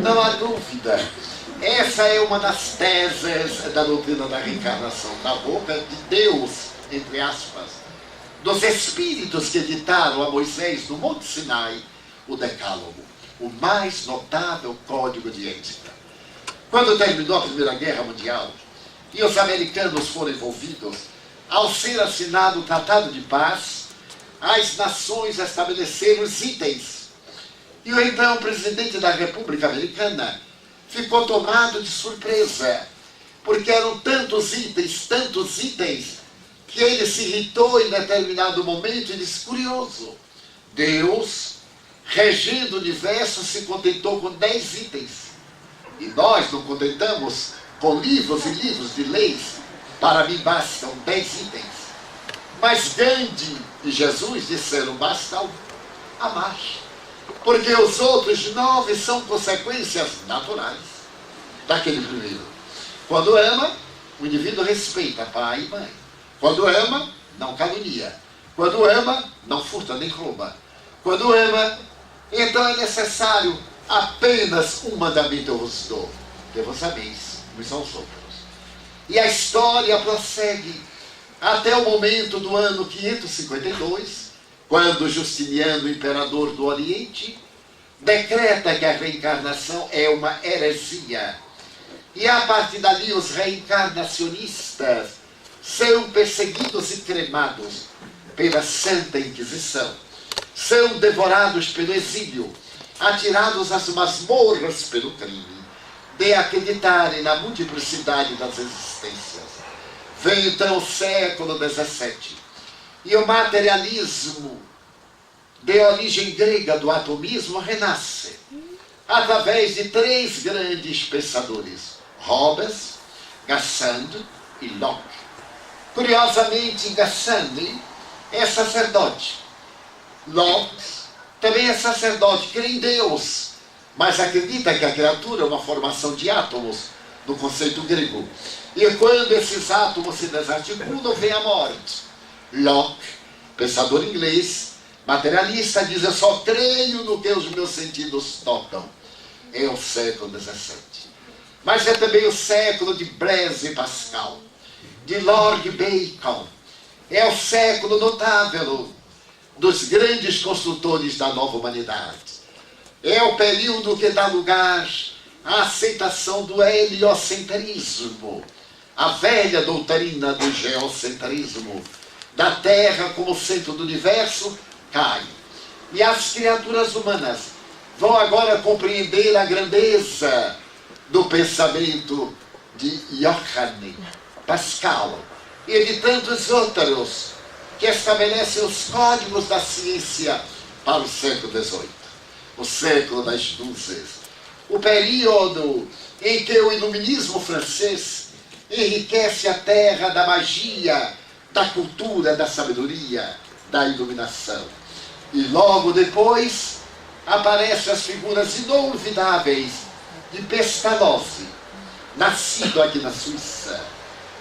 Não há dúvida. Essa é uma das teses da doutrina da reencarnação, da boca de Deus, entre aspas, dos espíritos que ditaram a Moisés no Monte Sinai o Decálogo, o mais notável código de ética. Quando terminou a Primeira Guerra Mundial e os americanos foram envolvidos, ao ser assinado o Tratado de Paz, as nações estabeleceram os itens. E o então presidente da República Americana ficou tomado de surpresa, porque eram tantos itens, que ele se irritou em determinado momento e disse, curioso, Deus, regendo o universo, se contentou com 10 itens. E nós não contentamos com livros e livros de leis, para mim bastam 10 itens. Mas Gandhi e Jesus disseram, basta amar. Porque os outros 9 são consequências naturais daquele primeiro. Quando ama, o indivíduo respeita pai e mãe. Quando ama, não calunia. Quando ama, não furta nem rouba. Quando ama, então é necessário apenas um mandamento eu vos dou, que vos ameis uns aos outros. E a história prossegue até o momento do ano 552, quando Justiniano, imperador do Oriente, decreta que a reencarnação é uma heresia. E a partir dali os reencarnacionistas são perseguidos e cremados pela Santa Inquisição. São devorados pelo exílio, atirados às masmorras pelo crime, de acreditarem na multiplicidade das existências. Vem então o século XVII, e o materialismo de origem grega do atomismo renasce, através de 3 grandes pensadores, Hobbes, Gassendi e Locke. Curiosamente, Gassendi é sacerdote. Locke também é sacerdote, crê em Deus, mas acredita que a criatura é uma formação de átomos, no conceito grego. E quando esses átomos se desarticulam, vem a morte. Locke pensador inglês, materialista, diz: eu só creio no que os meus sentidos tocam. É o século XVII. Mas é também o século de Blaise Pascal, de Lord Bacon. É o século notável dos grandes construtores da nova humanidade. É o período que dá lugar à aceitação do heliocentrismo, a velha doutrina do geocentrismo, da Terra como centro do universo, cai. E as criaturas humanas vão agora compreender a grandeza do pensamento de Johann Pascal e de tantos outros que estabelecem os códigos da ciência para o século XVIII, o século das luzes, o período em que o iluminismo francês enriquece a terra da magia, da cultura, da sabedoria, da iluminação. E logo depois aparecem as figuras inolvidáveis de Pestalozzi, nascido aqui na Suíça,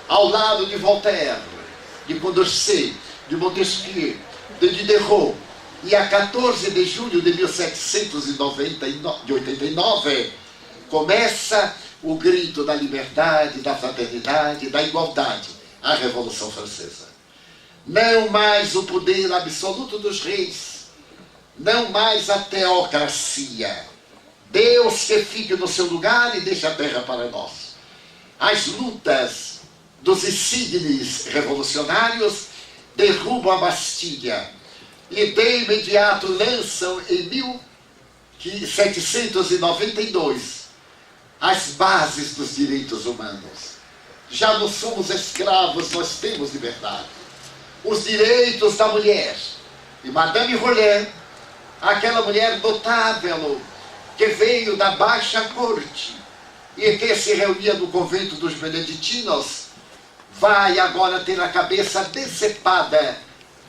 ao lado de Voltaire, de Condorcet, de Montesquieu, de Diderot. E a 14 de julho de 1789, começa o grito da liberdade, da fraternidade, da igualdade, a Revolução Francesa. Não mais o poder absoluto dos reis, não mais a teocracia. Deus que fique no seu lugar e deixe a terra para nós. As lutas dos insígnios revolucionários derrubam a Bastilha e de imediato lançam em 1792 as bases dos direitos humanos. Já não somos escravos, nós temos liberdade. Os direitos da mulher. E Madame Roland, aquela mulher notável que veio da baixa corte e que se reunia no convento dos beneditinos, vai agora ter a cabeça decepada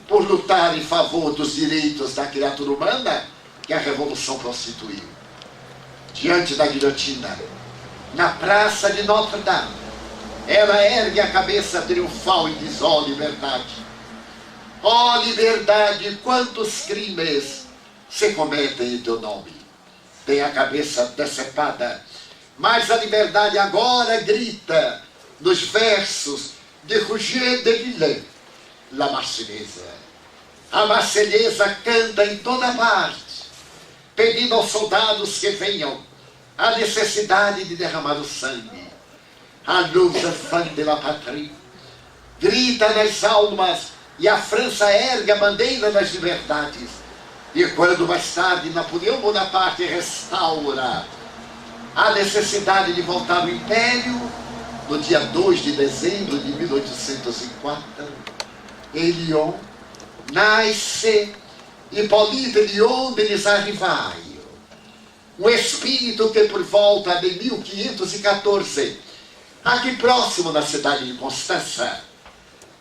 por lutar em favor dos direitos da criatura humana que a Revolução constituiu. Diante da guilhotina, na praça de Notre-Dame, ela ergue a cabeça triunfal e diz: ó liberdade! Ó liberdade, quantos crimes se cometem em teu nome! Tem a cabeça decepada, mas a liberdade agora grita nos versos de Roger de Villers, La Marseillaise. A Marselhesa canta em toda parte, pedindo aos soldados que venham, a necessidade de derramar o sangue. A luz enfants de la patrie grita nas almas e a França ergue a bandeira das liberdades. E quando mais tarde Napoleão Bonaparte restaura a necessidade de voltar ao Império, no dia 2 de dezembro de 1804, em Lyon, nasce Hippolyte Léon Denis Rivail, um espírito que por volta de 1514, aqui próximo da cidade de Constança,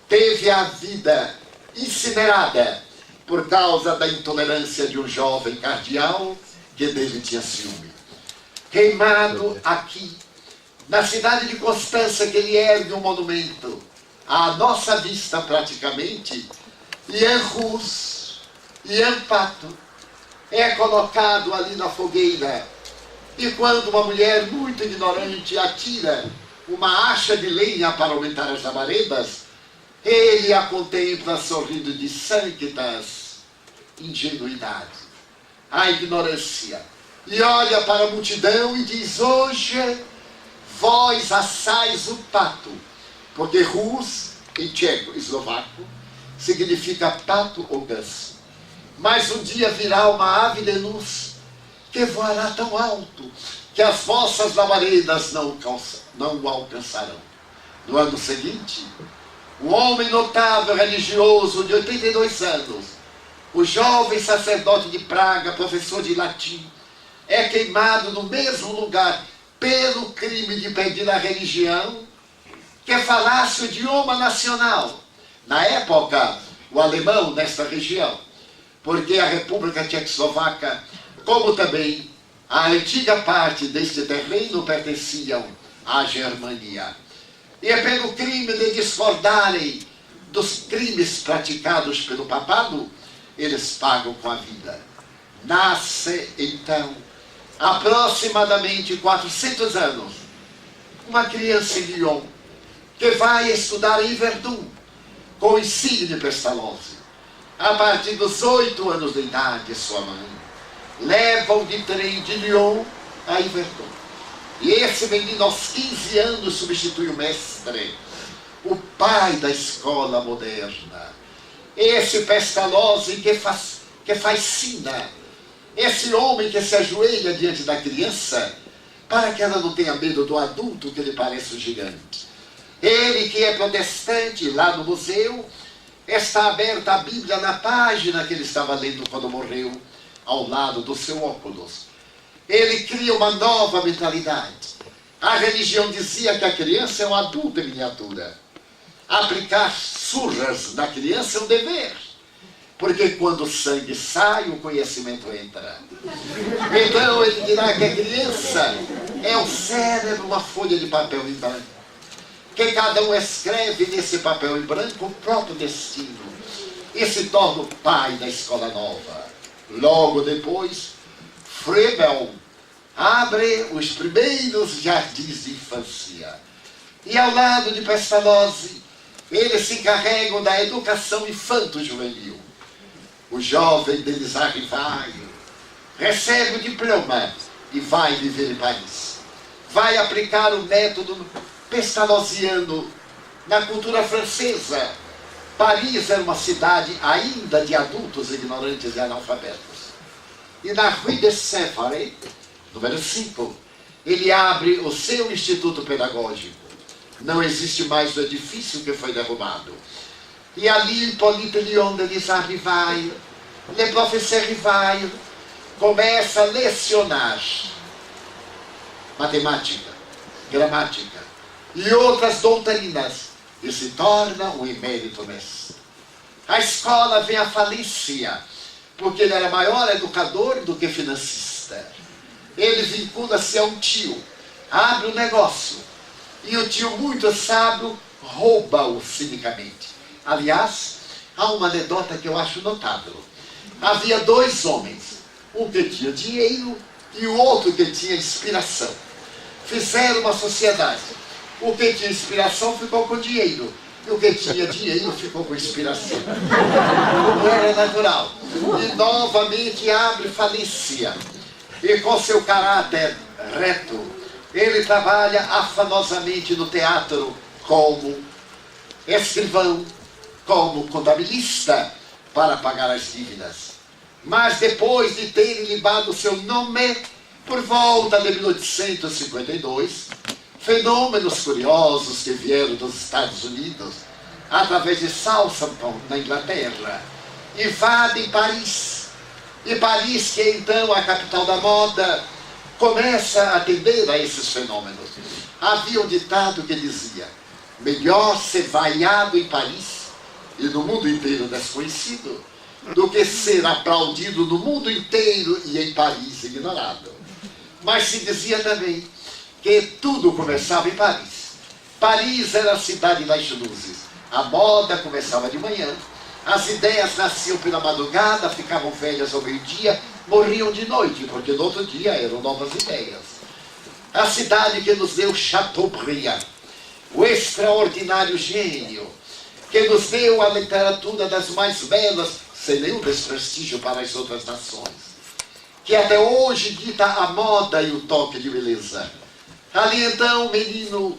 teve a vida incinerada por causa da intolerância de um jovem cardeal que dele tinha ciúme. Queimado aqui, na cidade de Constança, que ele ergue um monumento à nossa vista praticamente, Ian Rus, Ian Pato, é colocado ali na fogueira. E quando uma mulher muito ignorante atira uma acha de lenha para aumentar as labaredas, ele a contempla sorrindo de sanctas ingenuidade, a ignorância, e olha para a multidão e diz: hoje vós assais o pato, porque Rus, em tcheco, eslovaco, significa pato ou ganso. Mas um dia virá uma ave de luz que voará tão alto que as vossas labaredas não o alcançarão. No ano seguinte, um homem notável religioso de 82 anos, o jovem sacerdote de Praga, professor de latim, é queimado no mesmo lugar pelo crime de pedir a religião que falasse o idioma nacional. Na época, o alemão nesta região, porque a República Tchecoslovaca, como também a antiga parte deste terreno, pertenciam à Germânia. E é pelo crime de discordarem dos crimes praticados pelo papado, eles pagam com a vida. Nasce, então, aproximadamente 400 anos, uma criança em Lyon, que vai estudar em Verdun, com o Insigne Pestalozzi. A partir dos 8 anos de idade, sua mãe leva-o de trem de Lyon a Verdun. E esse menino, aos 15 anos, substitui o mestre, o pai da escola moderna. Esse Pestalozzi que fascina, esse homem que se ajoelha diante da criança, para que ela não tenha medo do adulto que lhe parece um gigante. Ele que é protestante, lá no museu, está aberta a Bíblia na página que ele estava lendo quando morreu, ao lado do seu óculos. Ele cria uma nova mentalidade. A religião dizia que a criança é um adulto em miniatura. Aplicar surras na criança é um dever, porque quando o sangue sai, o conhecimento entra. Então ele dirá que a criança é um cérebro, uma folha de papel em branco, que cada um escreve nesse papel em branco o próprio destino e se torna o pai da escola nova. Logo depois, Froebel abre os primeiros jardins de infância. E ao lado de Pestalozzi, eles se encarregam da educação infanto-juvenil. O jovem Denis Rivaio recebe o diploma e vai viver em Paris. Vai aplicar o método pestalozziano na cultura francesa. Paris era uma cidade ainda de adultos ignorantes e analfabetos. E na Rue de Saint-Faré, número 5, ele abre o seu instituto pedagógico. Não existe mais o edifício que foi derrubado. E ali, Hippolyte Léon Denis Rivaio, le professeur Rivaio, começa a lecionar matemática, gramática e outras doutrinas e se torna um emérito mestre. A escola vem à falência, porque ele era maior educador do que financista. Ele vincula-se a um tio, abre um negócio, e o tio, muito sábio, rouba-o cinicamente. Aliás, há uma anedota que eu acho notável. Havia 2 homens, um que tinha dinheiro e o outro que tinha inspiração. Fizeram uma sociedade. O que tinha inspiração ficou com dinheiro, e o que tinha dinheiro ficou com inspiração. Como era natural. E novamente abre falência. E com seu caráter reto, ele trabalha afanosamente no teatro como escrivão, como contabilista, para pagar as dívidas. Mas depois de ter libado seu nome, por volta de 1852, fenômenos curiosos que vieram dos Estados Unidos, através de Southampton, na Inglaterra, invadem Paris. E Paris, que é então a capital da moda, começa a atender a esses fenômenos. Havia um ditado que dizia: melhor ser vaiado em Paris e no mundo inteiro desconhecido, do que ser aplaudido no mundo inteiro e em Paris ignorado. Mas se dizia também que tudo começava em Paris. Paris era a cidade das luzes. A moda começava de manhã, as ideias nasciam pela madrugada, ficavam velhas ao meio-dia, morriam de noite, porque no outro dia eram novas ideias. A cidade que nos deu Chateaubriand, o extraordinário gênio, que nos deu a literatura das mais belas, sem nenhum desprestígio para as outras nações, que até hoje dita a moda e o toque de beleza. Ali então o menino,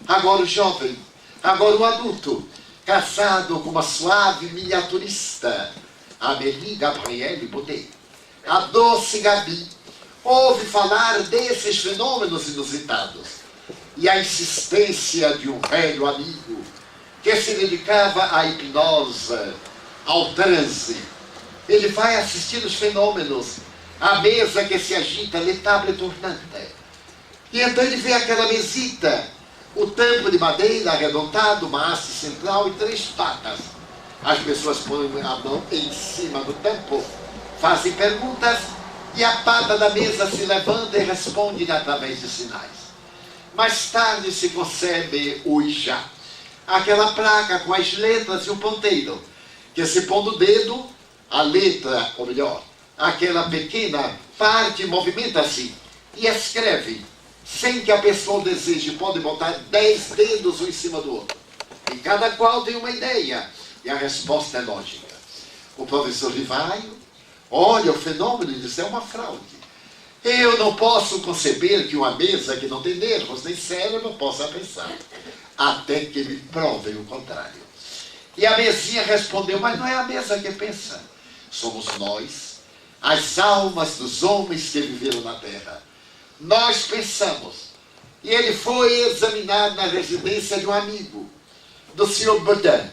agora o jovem, agora o adulto, casado com uma suave miniaturista, Amélie Gabrielle Baudet, a doce Gabi, ouve falar desses fenômenos inusitados e a insistência de um velho amigo que se dedicava à hipnose, ao transe. Ele vai assistir os fenômenos, a mesa que se agita, le table tournante. E então ele vê aquela mesita, o tampo de madeira arredondado, uma haste central e 3 patas. As pessoas põem a mão em cima do tampo, fazem perguntas e a pata da mesa se levanta e responde através de sinais. Mais tarde se concebe o Ijá, aquela placa com as letras e o ponteiro, que se pondo o dedo, a letra, ou melhor, aquela pequena parte movimenta-se e escreve, sem que a pessoa deseje, pode botar 10 dedos um em cima do outro. E cada qual tem uma ideia, e a resposta é lógica. O professor Rivaio olha o fenômeno e diz, é uma fraude. Eu não posso conceber que uma mesa que não tem nervos nem cérebro possa pensar, até que me provem o contrário. E a mesinha respondeu, mas não é a mesa que pensa, somos nós, as almas dos homens que viveram na terra. Nós pensamos. E ele foi examinado na residência de um amigo, do Sr. Baudin,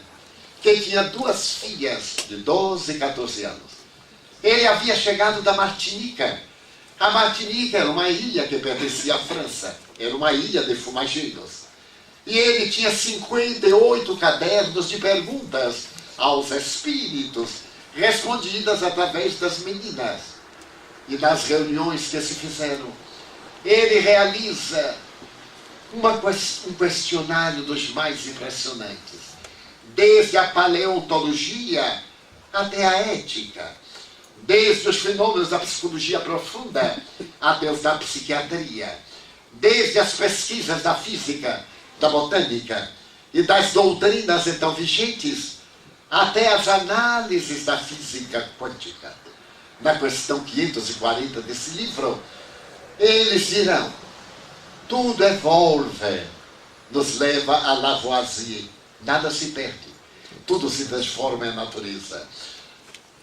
que tinha 2 filhas de 12 e 14 anos. Ele havia chegado da Martinica. A Martinica era uma ilha que pertencia à França. Era uma ilha de fumageiros. E ele tinha 58 cadernos de perguntas aos espíritos, respondidas através das meninas e das reuniões que se fizeram. Ele realiza um questionário dos mais impressionantes, desde a paleontologia até a ética, desde os fenômenos da psicologia profunda até os da psiquiatria, desde as pesquisas da física, da botânica e das doutrinas então vigentes, até as análises da física quântica. Na questão 540 desse livro, eles dirão, tudo evolve, nos leva a Lavoisier, nada se perde, tudo se transforma em natureza.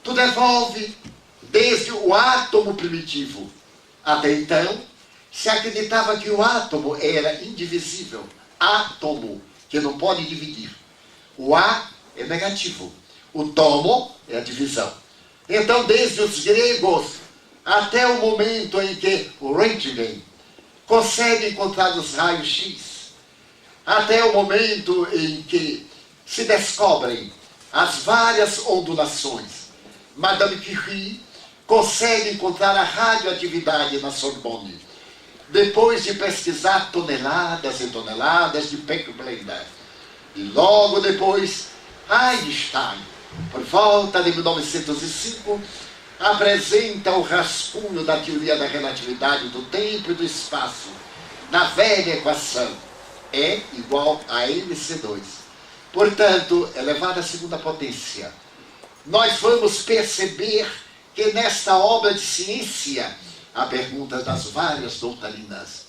Tudo evolve, desde o átomo primitivo. Até então, se acreditava que o átomo era indivisível, átomo, que não pode dividir. O A é negativo, o tomo é a divisão. Então, desde os gregos até o momento em que o Röntgen consegue encontrar os raios X, até o momento em que se descobrem as várias ondulações, Madame Curie consegue encontrar a radioatividade na Sorbonne, depois de pesquisar toneladas e toneladas de Beck-Blender. E logo depois, Einstein, por volta de 1905, apresenta o rascunho da teoria da relatividade do tempo e do espaço, na velha equação, E igual a mc2. Portanto, elevada à segunda potência. Nós vamos perceber que nesta obra de ciência, há perguntas das várias doutrinas,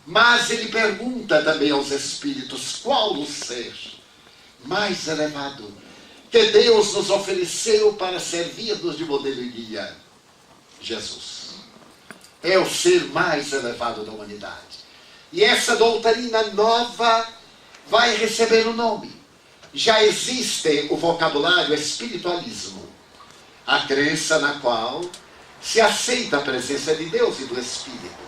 mas ele pergunta também aos espíritos qual o ser mais elevado que Deus nos ofereceu para servir-nos de modelo e guia. Jesus é o ser mais elevado da humanidade. E essa doutrina nova vai receber um nome. Já existe o vocabulário espiritualismo, a crença na qual se aceita a presença de Deus e do Espírito.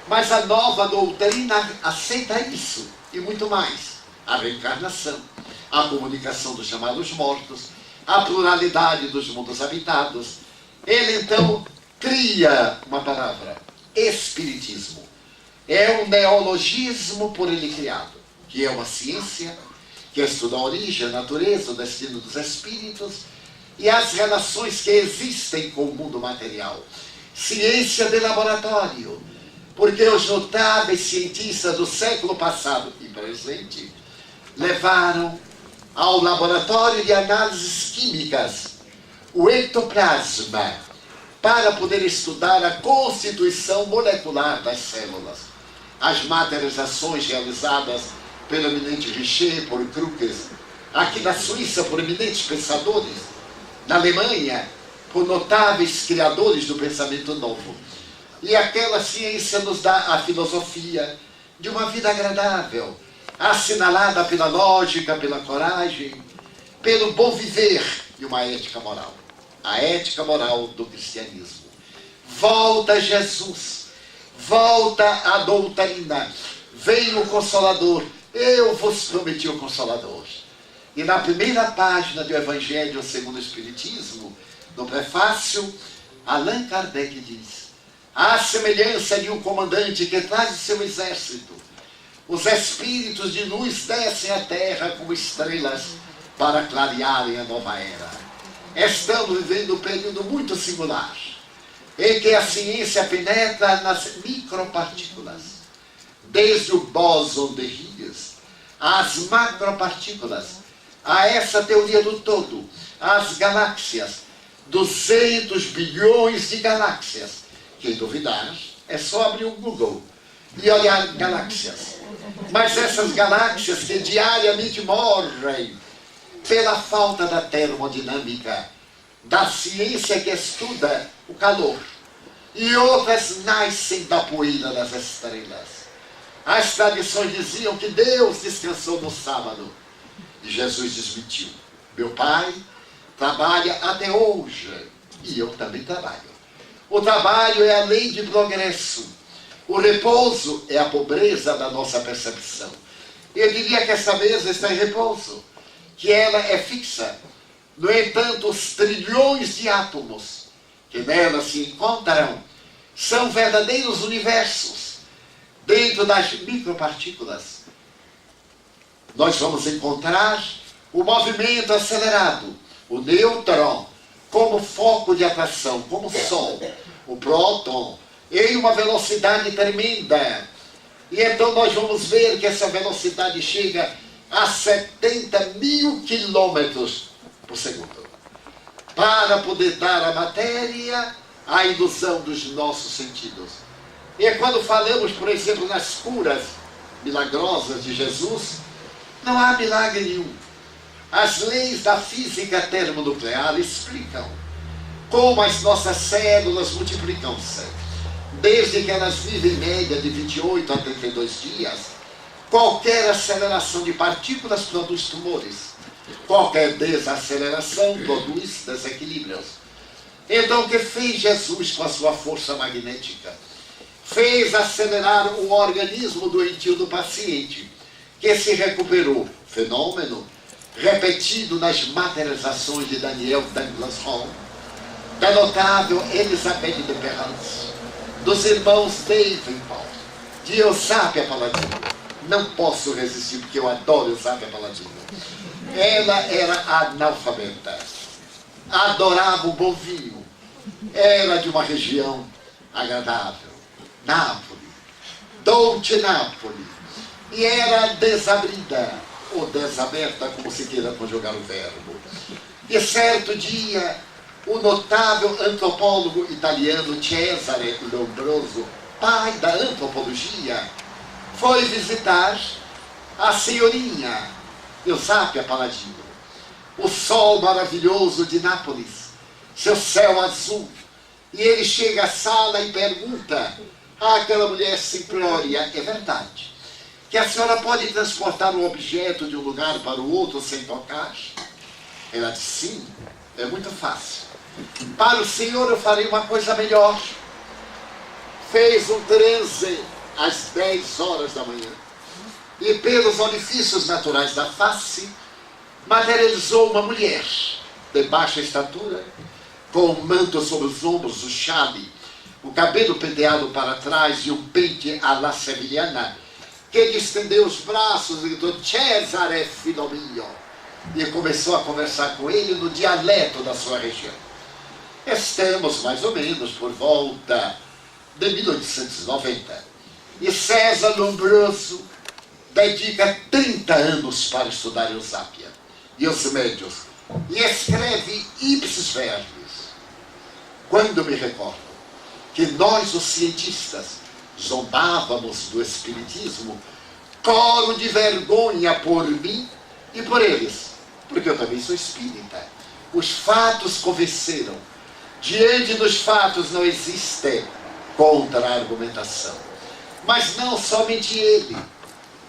Mas a nova doutrina aceita isso e muito mais. A reencarnação, a comunicação dos chamados mortos, a pluralidade dos mundos habitados. Ele então cria uma palavra, espiritismo. É um neologismo por ele criado, que é uma ciência que estuda a origem, a natureza, o destino dos espíritos e as relações que existem com o mundo material. Ciência de laboratório, porque os notáveis cientistas do século passado e presente levaram ao laboratório de análises químicas o ectoplasma para poder estudar a constituição molecular das células. As materializações realizadas pelo eminente Richer, por Crookes, aqui na Suíça por eminentes pensadores, na Alemanha por notáveis criadores do pensamento novo. E aquela ciência nos dá a filosofia de uma vida agradável, assinalada pela lógica, pela coragem, pelo bom viver e uma ética moral. A ética moral do cristianismo. Volta Jesus, volta a doutrina, vem o Consolador, eu vos prometi o Consolador. E na primeira página do Evangelho segundo o Espiritismo, no prefácio, Allan Kardec diz: à semelhança de um comandante que traz o seu exército os espíritos de luz descem à Terra como estrelas para clarearem a nova era. Estamos vivendo um período muito singular, em que a ciência penetra nas micropartículas, desde o bóson de Higgs, às macropartículas, a essa teoria do todo, as galáxias, 200 bilhões de galáxias. Quem duvidar, é só abrir o Google e olhar galáxias. Mas essas galáxias que diariamente morrem pela falta da termodinâmica, da ciência que estuda o calor, e outras nascem da poeira das estrelas. As tradições diziam que Deus descansou no sábado, e Jesus desmentiu. Meu Pai trabalha até hoje, e eu também trabalho. O trabalho é a lei de progresso. O repouso é a pobreza da nossa percepção. Eu diria que essa mesa está em repouso, que ela é fixa. No entanto, os trilhões de átomos que nela se encontram são verdadeiros universos. Dentro das micropartículas, nós vamos encontrar o movimento acelerado, o nêutron, como foco de atração, como o Sol, o próton, em uma velocidade tremenda. E então nós vamos ver que essa velocidade chega a 70 mil quilômetros por segundo, para poder dar à matéria a ilusão dos nossos sentidos. E quando falamos, por exemplo, nas curas milagrosas de Jesus, não há milagre nenhum. As leis da física termonuclear explicam como as nossas células multiplicam-se. Desde que elas vivem em média de 28 a 32 dias, qualquer aceleração de partículas produz tumores. Qualquer desaceleração produz desequilíbrios. Então, o que fez Jesus com a sua força magnética? Fez acelerar o organismo doentio do paciente, que se recuperou. Fenômeno repetido nas materializações de Daniel Douglas Home, da notável Elizabeth de Perrance, dos irmãos Davenport, de Eusápia Paladino. Não posso resistir, porque eu adoro Eusápia Paladino. Ela era analfabeta, adorava o bom vinho, era de uma região agradável, Nápoles, Dolce Nápoles, e era desabrida, ou desaberta, como se queira conjugar o verbo. E certo dia, o notável antropólogo italiano Cesare Lombroso, pai da antropologia, foi visitar a senhorinha Eusápia Paladino. O sol maravilhoso de Nápoles, seu céu azul. E ele chega à sala e pergunta àquela mulher simplória: é verdade que a senhora pode transportar um objeto de um lugar para o outro sem tocar? Ela disse: sim, é muito fácil. Para o senhor eu farei uma coisa melhor. Fez um transe às 10 horas da manhã e pelos orifícios naturais da face materializou uma mulher de baixa estatura, com um manto sobre os ombros, o chale, o cabelo penteado para trás e um pente à la sevillana, que ele estendeu os braços e gritou: Cesare filho mio, e começou a conversar com ele no dialeto da sua região. Estamos mais ou menos por volta de 1890. E César Lombroso dedica 30 anos para estudar Eusápia e os médios, e escreve ipsis verbis. Quando me recordo que nós, os cientistas, zombávamos do espiritismo, coro de vergonha por mim e por eles, porque eu também sou espírita. Os fatos convenceram. Diante dos fatos não existe contra-argumentação. Mas não somente ele.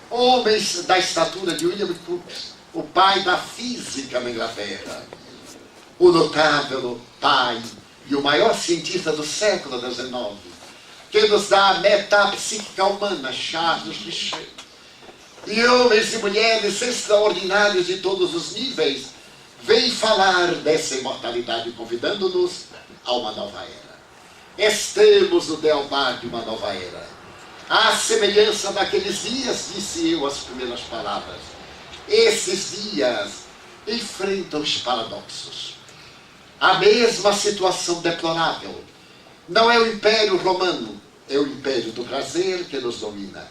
Homens da estatura de William Crookes, o pai da física na Inglaterra, o notável pai e o maior cientista do século XIX, que nos dá a metapsíquica humana, Charles Richer, e homens e mulheres extraordinários de todos os níveis, vêm falar dessa imortalidade, convidando-nos a uma nova era. Estamos no delmar de uma nova era. À semelhança daqueles dias, disse eu as primeiras palavras, esses dias enfrentam os paradoxos. A mesma situação deplorável. Não é o Império Romano, é o Império do prazer que nos domina.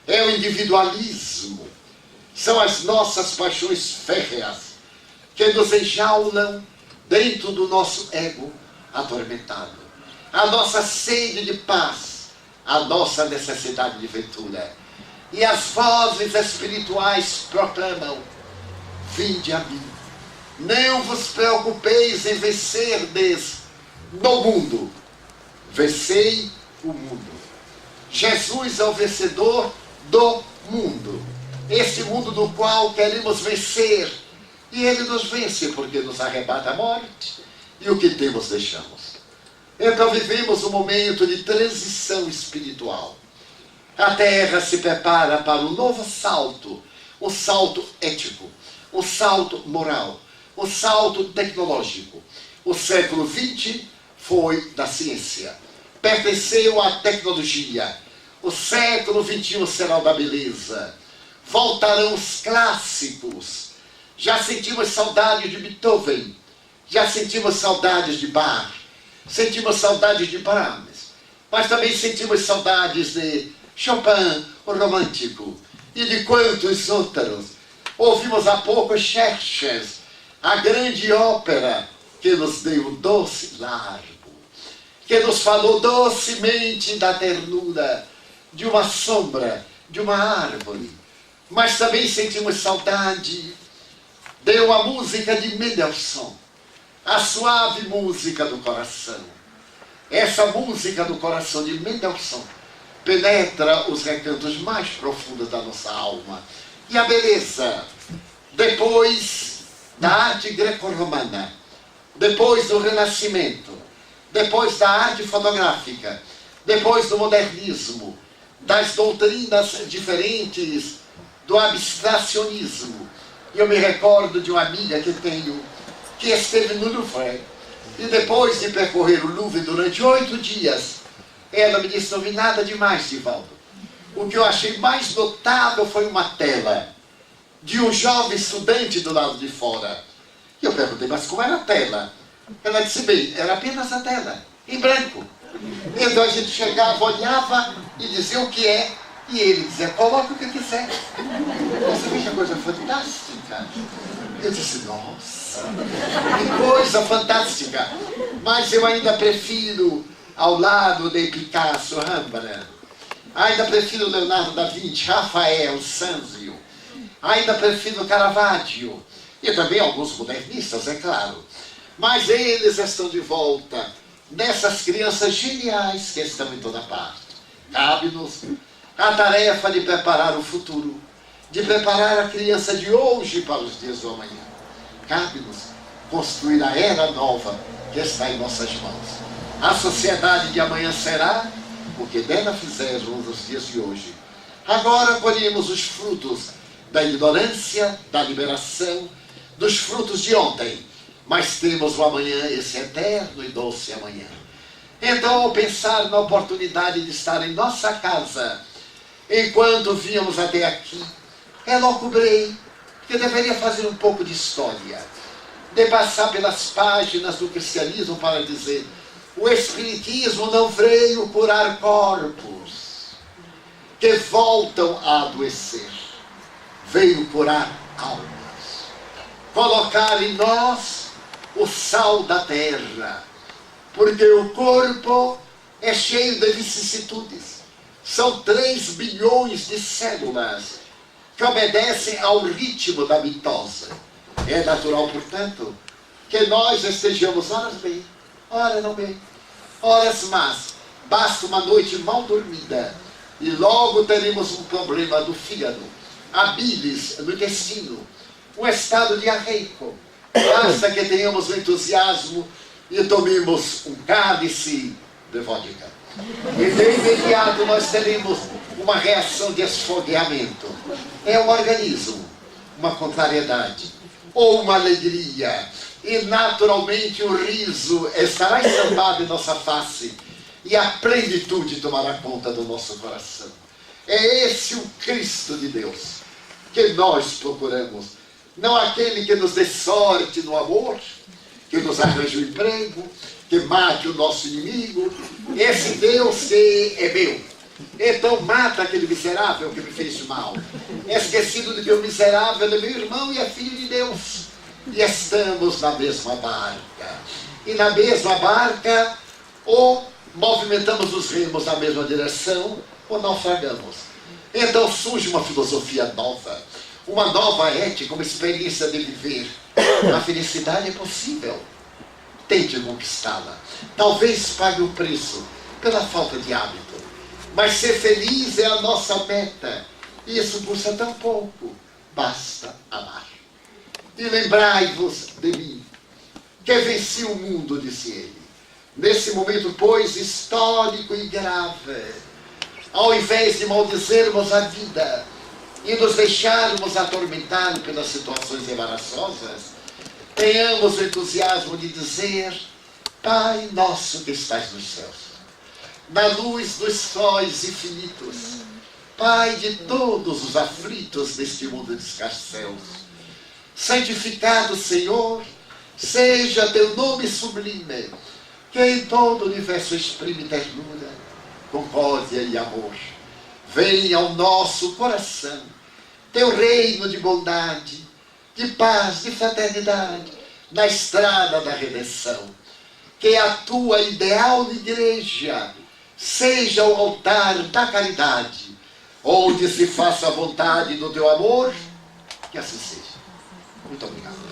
É o individualismo. São as nossas paixões férreas que nos enjaulam dentro do nosso ego atormentado. A nossa sede de paz, a nossa necessidade de ventura. E as vozes espirituais proclamam, vinde a mim. Não vos preocupeis em vencerdes no mundo. Vencei o mundo. Jesus é o vencedor do mundo. Esse mundo do qual queremos vencer. E ele nos vence porque nos arrebata a morte. E o que temos deixamos. Então vivemos um momento de transição espiritual. A Terra se prepara para um novo salto. Um salto ético. Um salto moral. O salto tecnológico. O século XX foi da ciência. Pertenceu à tecnologia. O século XXI será o da beleza. Voltarão os clássicos. Já sentimos saudade de Beethoven. Já sentimos saudades de Bach. Sentimos saudades de Brahms. Mas também sentimos saudades de Chopin, o romântico. E de quantos outros. Ouvimos há pouco Xerxes, a grande ópera que nos deu o doce largo, que nos falou docemente da ternura de uma sombra, de uma árvore. Mas também sentimos saudade de uma música de Mendelssohn, a suave música do coração. Essa música do coração de Mendelssohn penetra os recantos mais profundos da nossa alma. E a beleza, depois da arte greco-romana, depois do Renascimento, depois da arte fotográfica, depois do modernismo, das doutrinas diferentes, do abstracionismo. Eu me recordo de uma amiga que tenho, que esteve no Louvre, e depois de percorrer o Louvre durante 8 dias, ela me disse, não vi nada demais, Divaldo. O que eu achei mais notável foi uma tela de um jovem estudante do lado de fora. E eu perguntei, mas como era a tela? Ela disse, bem, era apenas a tela, em branco. Então a gente chegava, olhava e dizia o que é, e ele dizia, coloque o que quiser. Você vê que coisa fantástica. Eu disse, nossa, que coisa fantástica. Mas eu ainda prefiro, ao lado de Picasso, Rembrandt, ainda prefiro Leonardo da Vinci, Rafael, Sanzio, ainda prefiro Caravaggio, e também alguns modernistas, é claro. Mas eles estão de volta nessas crianças geniais que estão em toda parte. Cabe-nos a tarefa de preparar o futuro, de preparar a criança de hoje para os dias do amanhã. Cabe-nos construir a era nova que está em nossas mãos. A sociedade de amanhã será o que dela fizemos nos dias de hoje. Agora colhemos os frutos da ignorância, da liberação, dos frutos de ontem. Mas temos o amanhã, esse eterno e doce amanhã. Então, ao pensar na oportunidade de estar em nossa casa, enquanto vínhamos até aqui, elucubrei que deveria fazer um pouco de história, de passar pelas páginas do cristianismo para dizer, o Espiritismo não veio curar corpos que voltam a adoecer, veio curar almas, colocar em nós o sal da terra, porque o corpo é cheio de vicissitudes. São 3 bilhões de células que obedecem ao ritmo da mitose. É natural, portanto, que nós estejamos horas bem, horas não bem, horas más. Basta uma noite mal dormida e logo teremos um problema do fígado, a bilis no intestino, um estado diarreico. Basta que tenhamos o entusiasmo e tomemos um cálice de vodka. E de imediato nós teremos uma reação de esfogueamento. É um organismo, uma contrariedade, ou uma alegria. E naturalmente o riso estará estampado em nossa face. e a plenitude tomará conta do nosso coração. É esse o Cristo de Deus que nós procuramos. Não aquele que nos dê sorte no amor, que nos arranje um emprego, que mate o nosso inimigo. Esse Deus que é meu. Então mata aquele miserável que me fez mal. É esquecido de que o miserável é meu irmão e é filho de Deus. E estamos na mesma barca. E na mesma barca, ou movimentamos os remos na mesma direção, ou naufragamos. Então surge uma filosofia nova, uma nova ética, uma experiência de viver. A felicidade é possível. Tente conquistá-la. Talvez pague o preço pela falta de hábito. Mas ser feliz é a nossa meta. E isso custa tão pouco. Basta amar. E lembrai-vos de mim, que venci o mundo, disse ele. Nesse momento, pois, histórico e grave, ao invés de maldizermos a vida e nos deixarmos atormentar pelas situações embaraçosas, tenhamos o entusiasmo de dizer: Pai nosso que estás nos céus, na luz dos sóis infinitos, Pai de todos os aflitos deste mundo de escarcéus, santificado, Senhor, seja teu nome sublime, que em todo o universo exprime ternura, concórdia e amor. Venha ao nosso coração teu reino de bondade, de paz, de fraternidade, na estrada da redenção. Que a tua ideal igreja seja o altar da caridade, onde se faça a vontade do teu amor. Que assim seja. Muito obrigado.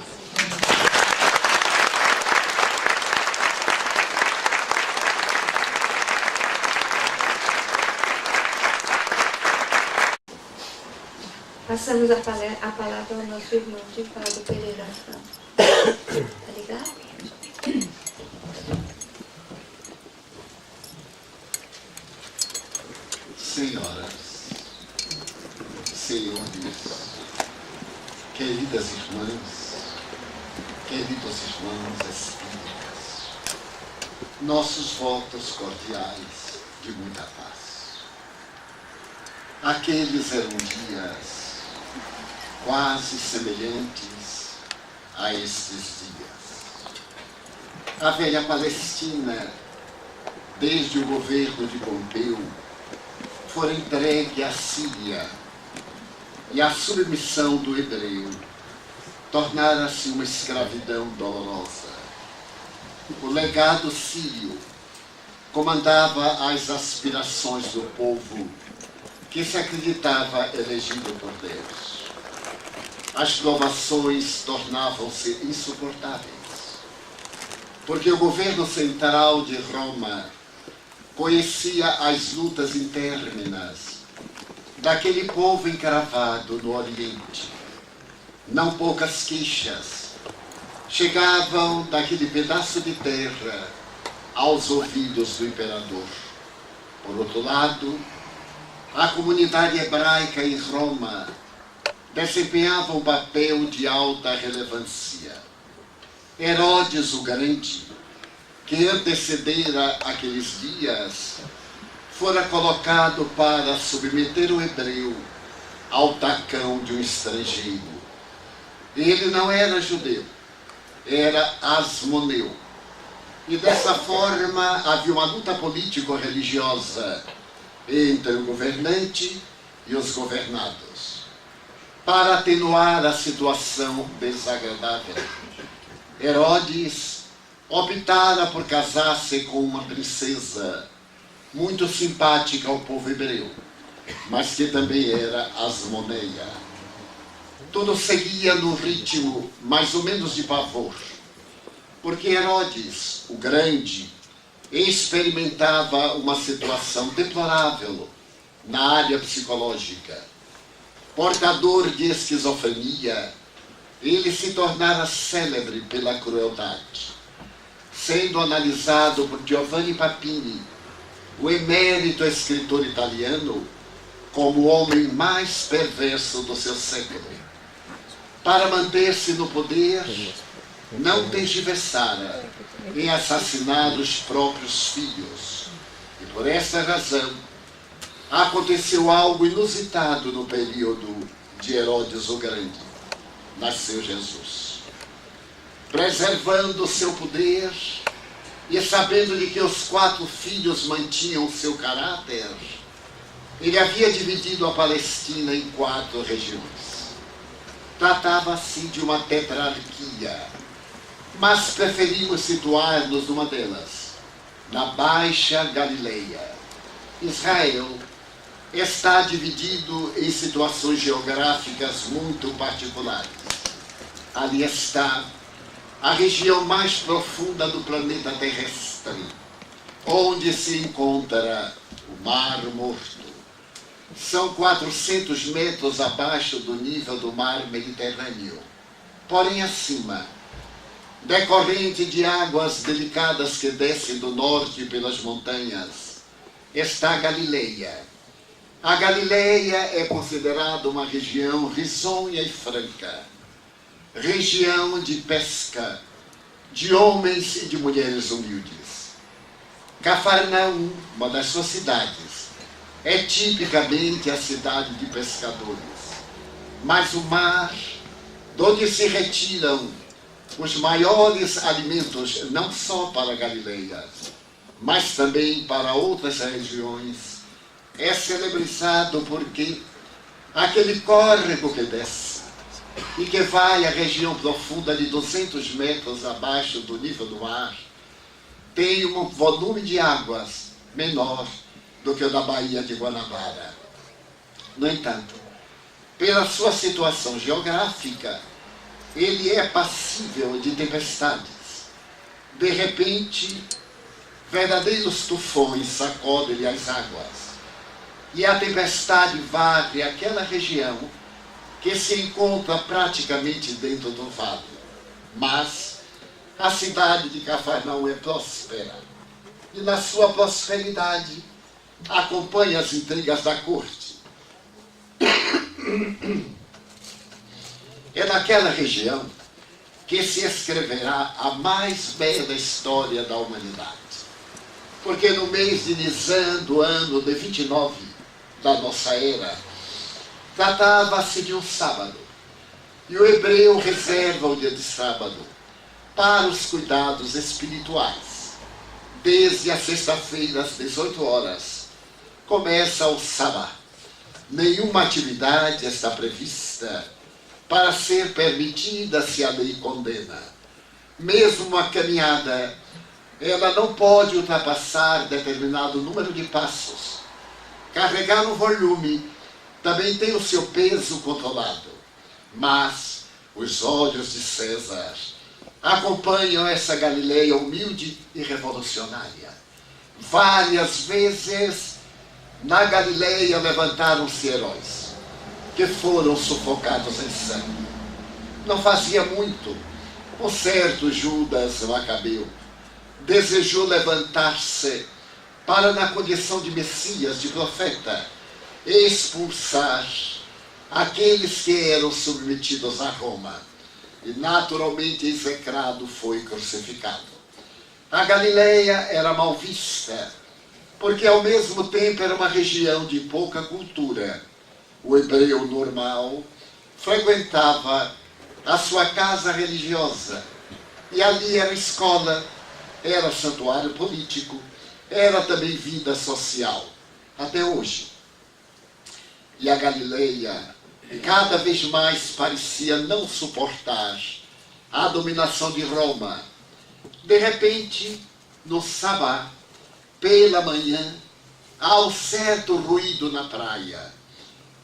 Passamos a palavra ao nosso irmão Divaldo Pereira Santos. Tá ligado? Senhoras, senhores, queridas irmãs, queridos irmãos espíritas, nossos votos cordiais de muita paz. Aqueles eram dias quase semelhantes a estes dias. A velha Palestina, desde o governo de Pompeu, fora entregue à Síria, e a submissão do hebreu tornara-se uma escravidão dolorosa. O legado sírio comandava as aspirações do povo que se acreditava elegido por Deus. As provações tornavam-se insuportáveis, porque o governo central de Roma conhecia as lutas internas daquele povo encravado no Oriente. Não poucas queixas chegavam daquele pedaço de terra aos ouvidos do imperador. Por outro lado, a comunidade hebraica em Roma desempenhava um papel de alta relevância. Herodes o Grande, que antecedera aqueles dias, fora colocado para submeter o hebreu ao tacão de um estrangeiro. Ele não era judeu, era asmoneu. E dessa forma havia uma luta político-religiosa entre o governante e os governados. Para atenuar a situação desagradável, Herodes optara por casar-se com uma princesa muito simpática ao povo hebreu, mas que também era asmoneia. Tudo seguia no ritmo mais ou menos de pavor, porque Herodes, o Grande, experimentava uma situação deplorável na área psicológica. Portador de esquizofrenia, ele se tornara célebre pela crueldade, sendo analisado por Giovanni Papini, o emérito escritor italiano, como o homem mais perverso do seu século. Para manter-se no poder, não tergiversara em assassinar os próprios filhos, Por esta razão, aconteceu algo inusitado no período de Herodes o Grande. Nasceu Jesus. Preservando seu poder e sabendo de que os 4 filhos mantinham seu caráter, ele havia dividido a Palestina em 4 regiões. Tratava-se de uma tetrarquia, mas preferimos situar-nos numa delas, na Baixa Galileia. Israel está dividido em situações geográficas muito particulares. Ali está a região mais profunda do planeta terrestre, onde se encontra o Mar Morto. São 400 metros abaixo do nível do mar Mediterrâneo. Porém, acima, decorrente de águas delicadas que descem do norte pelas montanhas, está a Galileia. A Galileia é considerada uma região risonha e franca, região de pesca, de homens e de mulheres humildes. Cafarnaum, uma das suas cidades, é tipicamente a cidade de pescadores. Mas o mar, de onde se retiram os maiores alimentos, não só para a Galileia, mas também para outras regiões, é celebrizado porque aquele córrego que desce e que vai à região profunda de 200 metros abaixo do nível do mar, tem um volume de águas menor do que o da Baía de Guanabara. No entanto, pela sua situação geográfica, ele é passível de tempestades. De repente, verdadeiros tufões sacodem-lhe as águas, e a tempestade varre aquela região que se encontra praticamente dentro do vale. Mas a cidade de Cafarnaum é próspera, e na sua prosperidade acompanha as intrigas da corte. É naquela região que se escreverá a mais bela história da humanidade. Porque no mês de Nisan, do ano de 29 da nossa era, tratava-se de um sábado. E o hebreu reserva o dia de sábado para os cuidados espirituais. Desde a sexta-feira, às 18 horas, começa o sabá. Nenhuma atividade está prevista para ser permitida se a lei condena. Mesmo uma caminhada, ela não pode ultrapassar determinado número de passos. Carregar um volume também tem o seu peso controlado. Mas os olhos de César acompanham essa Galileia humilde e revolucionária. Várias vezes na Galileia levantaram-se heróis que foram sufocados em sangue. Não fazia muito, um certo Judas Macabeu desejou levantar-se para, na condição de Messias, de profeta, expulsar aqueles que eram submetidos a Roma. E naturalmente execrado foi crucificado. A Galileia era mal vista, porque ao mesmo tempo era uma região de pouca cultura. O hebreu normal frequentava a sua casa religiosa, e ali era escola, era santuário político, era também vida social, até hoje. E a Galileia cada vez mais parecia não suportar a dominação de Roma. De repente, no sábado, pela manhã, há um certo ruído na praia.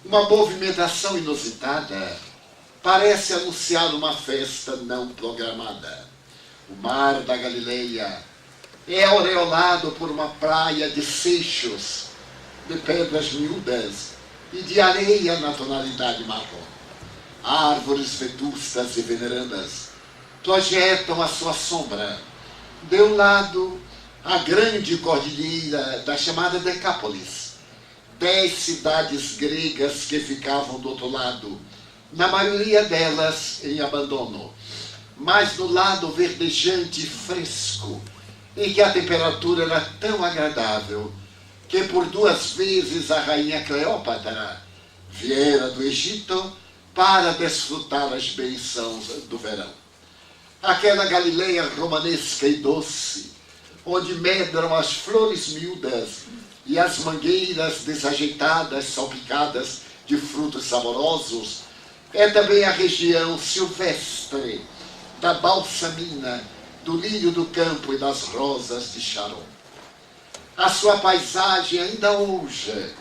Uma movimentação inusitada parece anunciar uma festa não programada. O mar da Galileia é aureolado por uma praia de seixos, de pedras miúdas e de areia na tonalidade marrom. Árvores vetustas e venerandas projetam a sua sombra. De um lado, a grande cordilheira da chamada Decápolis, 10 cidades gregas que ficavam do outro lado, na maioria delas em abandono, mas no lado verdejante e fresco, em que a temperatura era tão agradável que por 2 vezes a rainha Cleópatra viera do Egito para desfrutar as bênçãos do verão. Aquela Galileia romanesca e doce, onde medram as flores miúdas e as mangueiras desajeitadas, salpicadas de frutos saborosos, é também a região silvestre da balsamina, do lírio do campo e das rosas de Sharon. A sua paisagem ainda hoje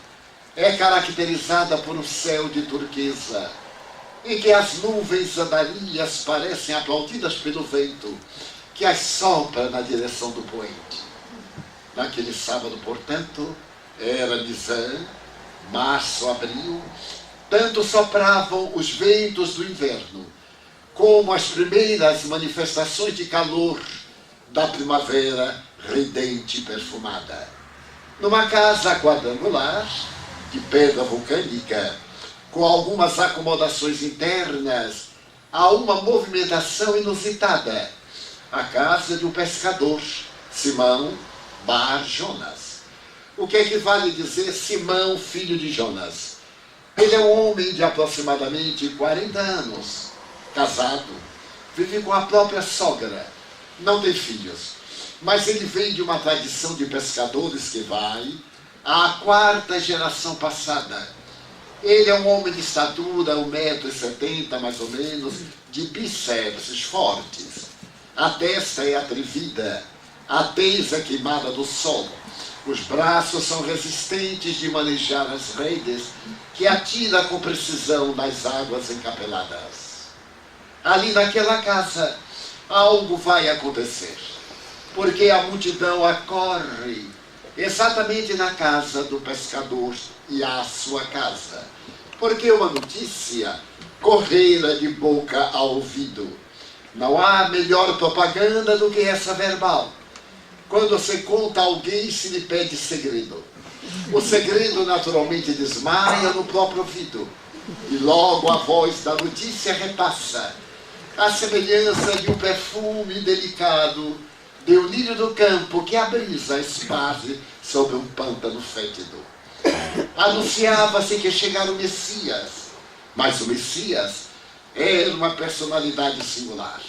é caracterizada por um céu de turquesa, em que as nuvens andarilhas parecem aplaudidas pelo vento, que as sopra na direção do poente. Naquele sábado, portanto, era Nisan, março, abril, tanto sopravam os ventos do inverno, como as primeiras manifestações de calor da primavera ridente e perfumada. Numa casa quadrangular, de pedra vulcânica, com algumas acomodações internas, há uma movimentação inusitada. A casa de um pescador, Simão Bar Jonas. O que equivale dizer Simão, filho de Jonas? Ele é um homem de aproximadamente 40 anos, casado, vive com a própria sogra, não tem filhos, mas ele vem de uma tradição de pescadores que vai à 4ª geração passada. Ele é um homem de estatura, 1,70 m mais ou menos, de bíceps fortes. A testa é atrevida, a tez é queimada do sol. Os braços são resistentes de manejar as redes que atira com precisão nas águas encapeladas. Ali naquela casa, algo vai acontecer, porque a multidão acorre exatamente na casa do pescador e à sua casa, porque uma notícia correra de boca a ouvido. Não há melhor propaganda do que essa verbal. Quando você conta a alguém, se lhe pede segredo. O segredo naturalmente desmaia no próprio ouvido, e logo a voz da notícia repassa, a semelhança de um perfume delicado de um lírio do campo que a brisa esparge sobre um pântano fétido. Anunciava-se que chegara o Messias, mas o Messias era uma personalidade singular.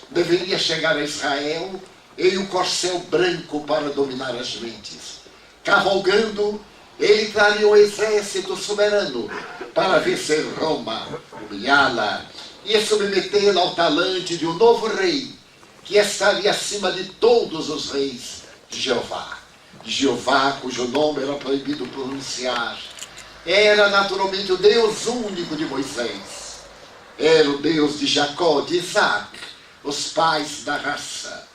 Deveria chegar a Israel em um corcel branco para dominar as mentes. Cavalgando, ele traria o exército soberano para vencer Roma, humilhá-la e submetê-la ao talante de um novo rei, que estaria acima de todos os reis de Jeová. Jeová, cujo nome era proibido pronunciar, era naturalmente o Deus único de Moisés. Era o Deus de Jacó, de Isaac, os pais da raça.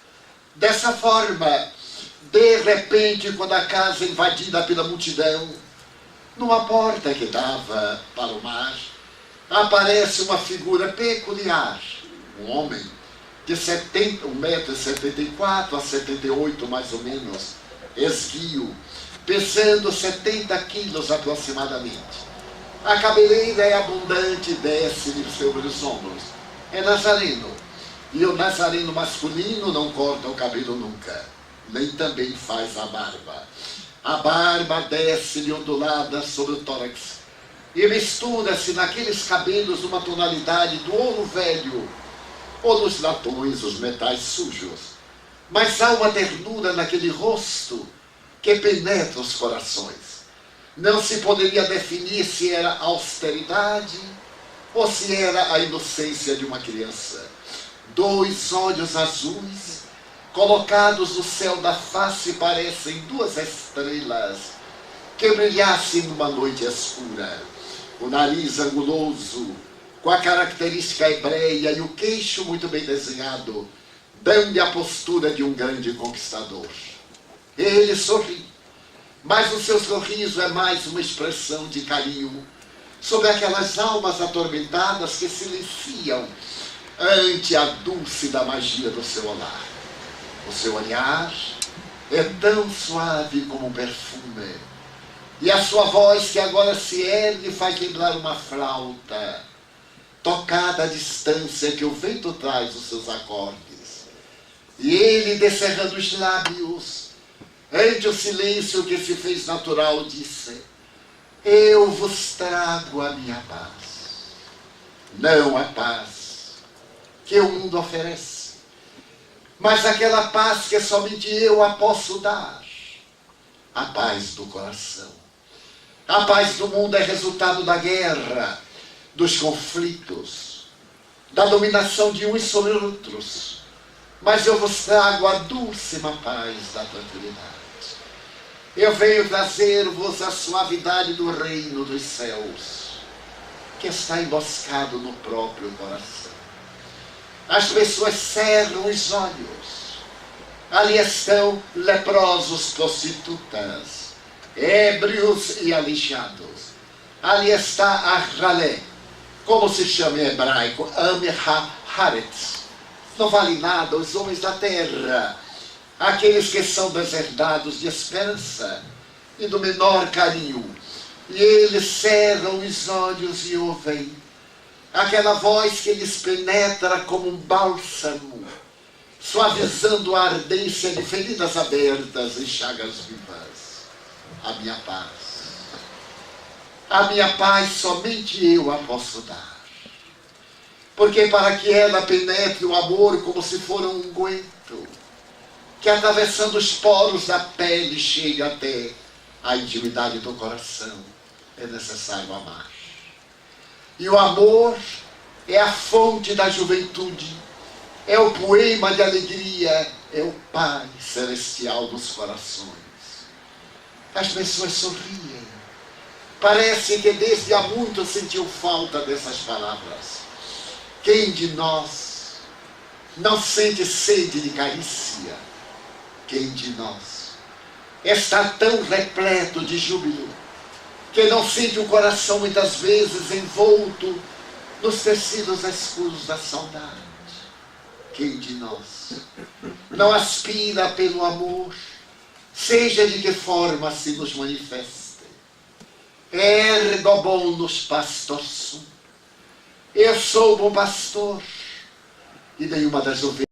Dessa forma, de repente, quando a casa é invadida pela multidão, numa porta que dava para o mar, aparece uma figura peculiar, um homem de 1,74 m a 78 mais ou menos, esguio, pesando 70 quilos aproximadamente. A cabeleira é abundante e desce-lhe sobre os ombros. É nazareno. E o nazareno masculino não corta o cabelo nunca, nem também faz a barba. A barba desce-lhe ondulada sobre o tórax e mistura-se naqueles cabelos uma tonalidade do ouro velho ou dos latões, os metais sujos. Mas há uma ternura naquele rosto que penetra os corações. Não se poderia definir se era austeridade ou se era a inocência de uma criança. 2 olhos azuis, colocados no céu da face, parecem 2 estrelas que brilhassem numa noite escura. O nariz anguloso, com a característica hebreia e o queixo muito bem desenhado, dão-lhe a postura de um grande conquistador. Ele sorri, mas o seu sorriso é mais uma expressão de carinho sobre aquelas almas atormentadas que silenciam ante a dúlcida magia do seu olhar. O seu olhar é tão suave como um perfume, e a sua voz, que agora se ergue, faz lembrar uma flauta, tocada à distância que o vento traz os seus acordes. E ele, descerrando os lábios, Ante o silêncio que se fez natural, disse: eu vos trago a minha paz. Não a paz que o mundo oferece, mas aquela paz que somente eu a posso dar. A paz do coração. A paz do mundo é resultado da guerra, dos conflitos, da dominação de uns sobre outros. Mas eu vos trago a dúlcima paz da tranquilidade. Eu venho trazer-vos a suavidade do reino dos céus, que está emboscado no próprio coração. As pessoas cerram os olhos. Ali estão leprosos, prostitutas, ébrios e aleijados. Ali está a ralé, como se chama em hebraico, Am-ha-haretz. Não vale nada os homens da terra, aqueles que são deserdados de esperança e do menor carinho. E eles cerram os olhos e ouvem aquela voz que lhes penetra como um bálsamo, suavizando a ardência de feridas abertas e chagas vivas. A minha paz. A minha paz somente eu a posso dar. Porque para que ela penetre o amor como se for um unguento, que atravessando os poros da pele chega até a intimidade do coração, é necessário amar. E o amor é a fonte da juventude, é o poema de alegria, é o Pai celestial dos corações. As pessoas sorriem. Parece que desde há muito sentiu falta dessas palavras. Quem de nós não sente sede de carícia? Quem de nós está tão repleto de júbilo que não sente o coração muitas vezes envolto nos tecidos escuros da saudade? Quem de nós não aspira pelo amor, seja de que forma se nos manifeste? Ergo bonus pastor sum. Eu sou o bom pastor, e nenhuma das ovelhas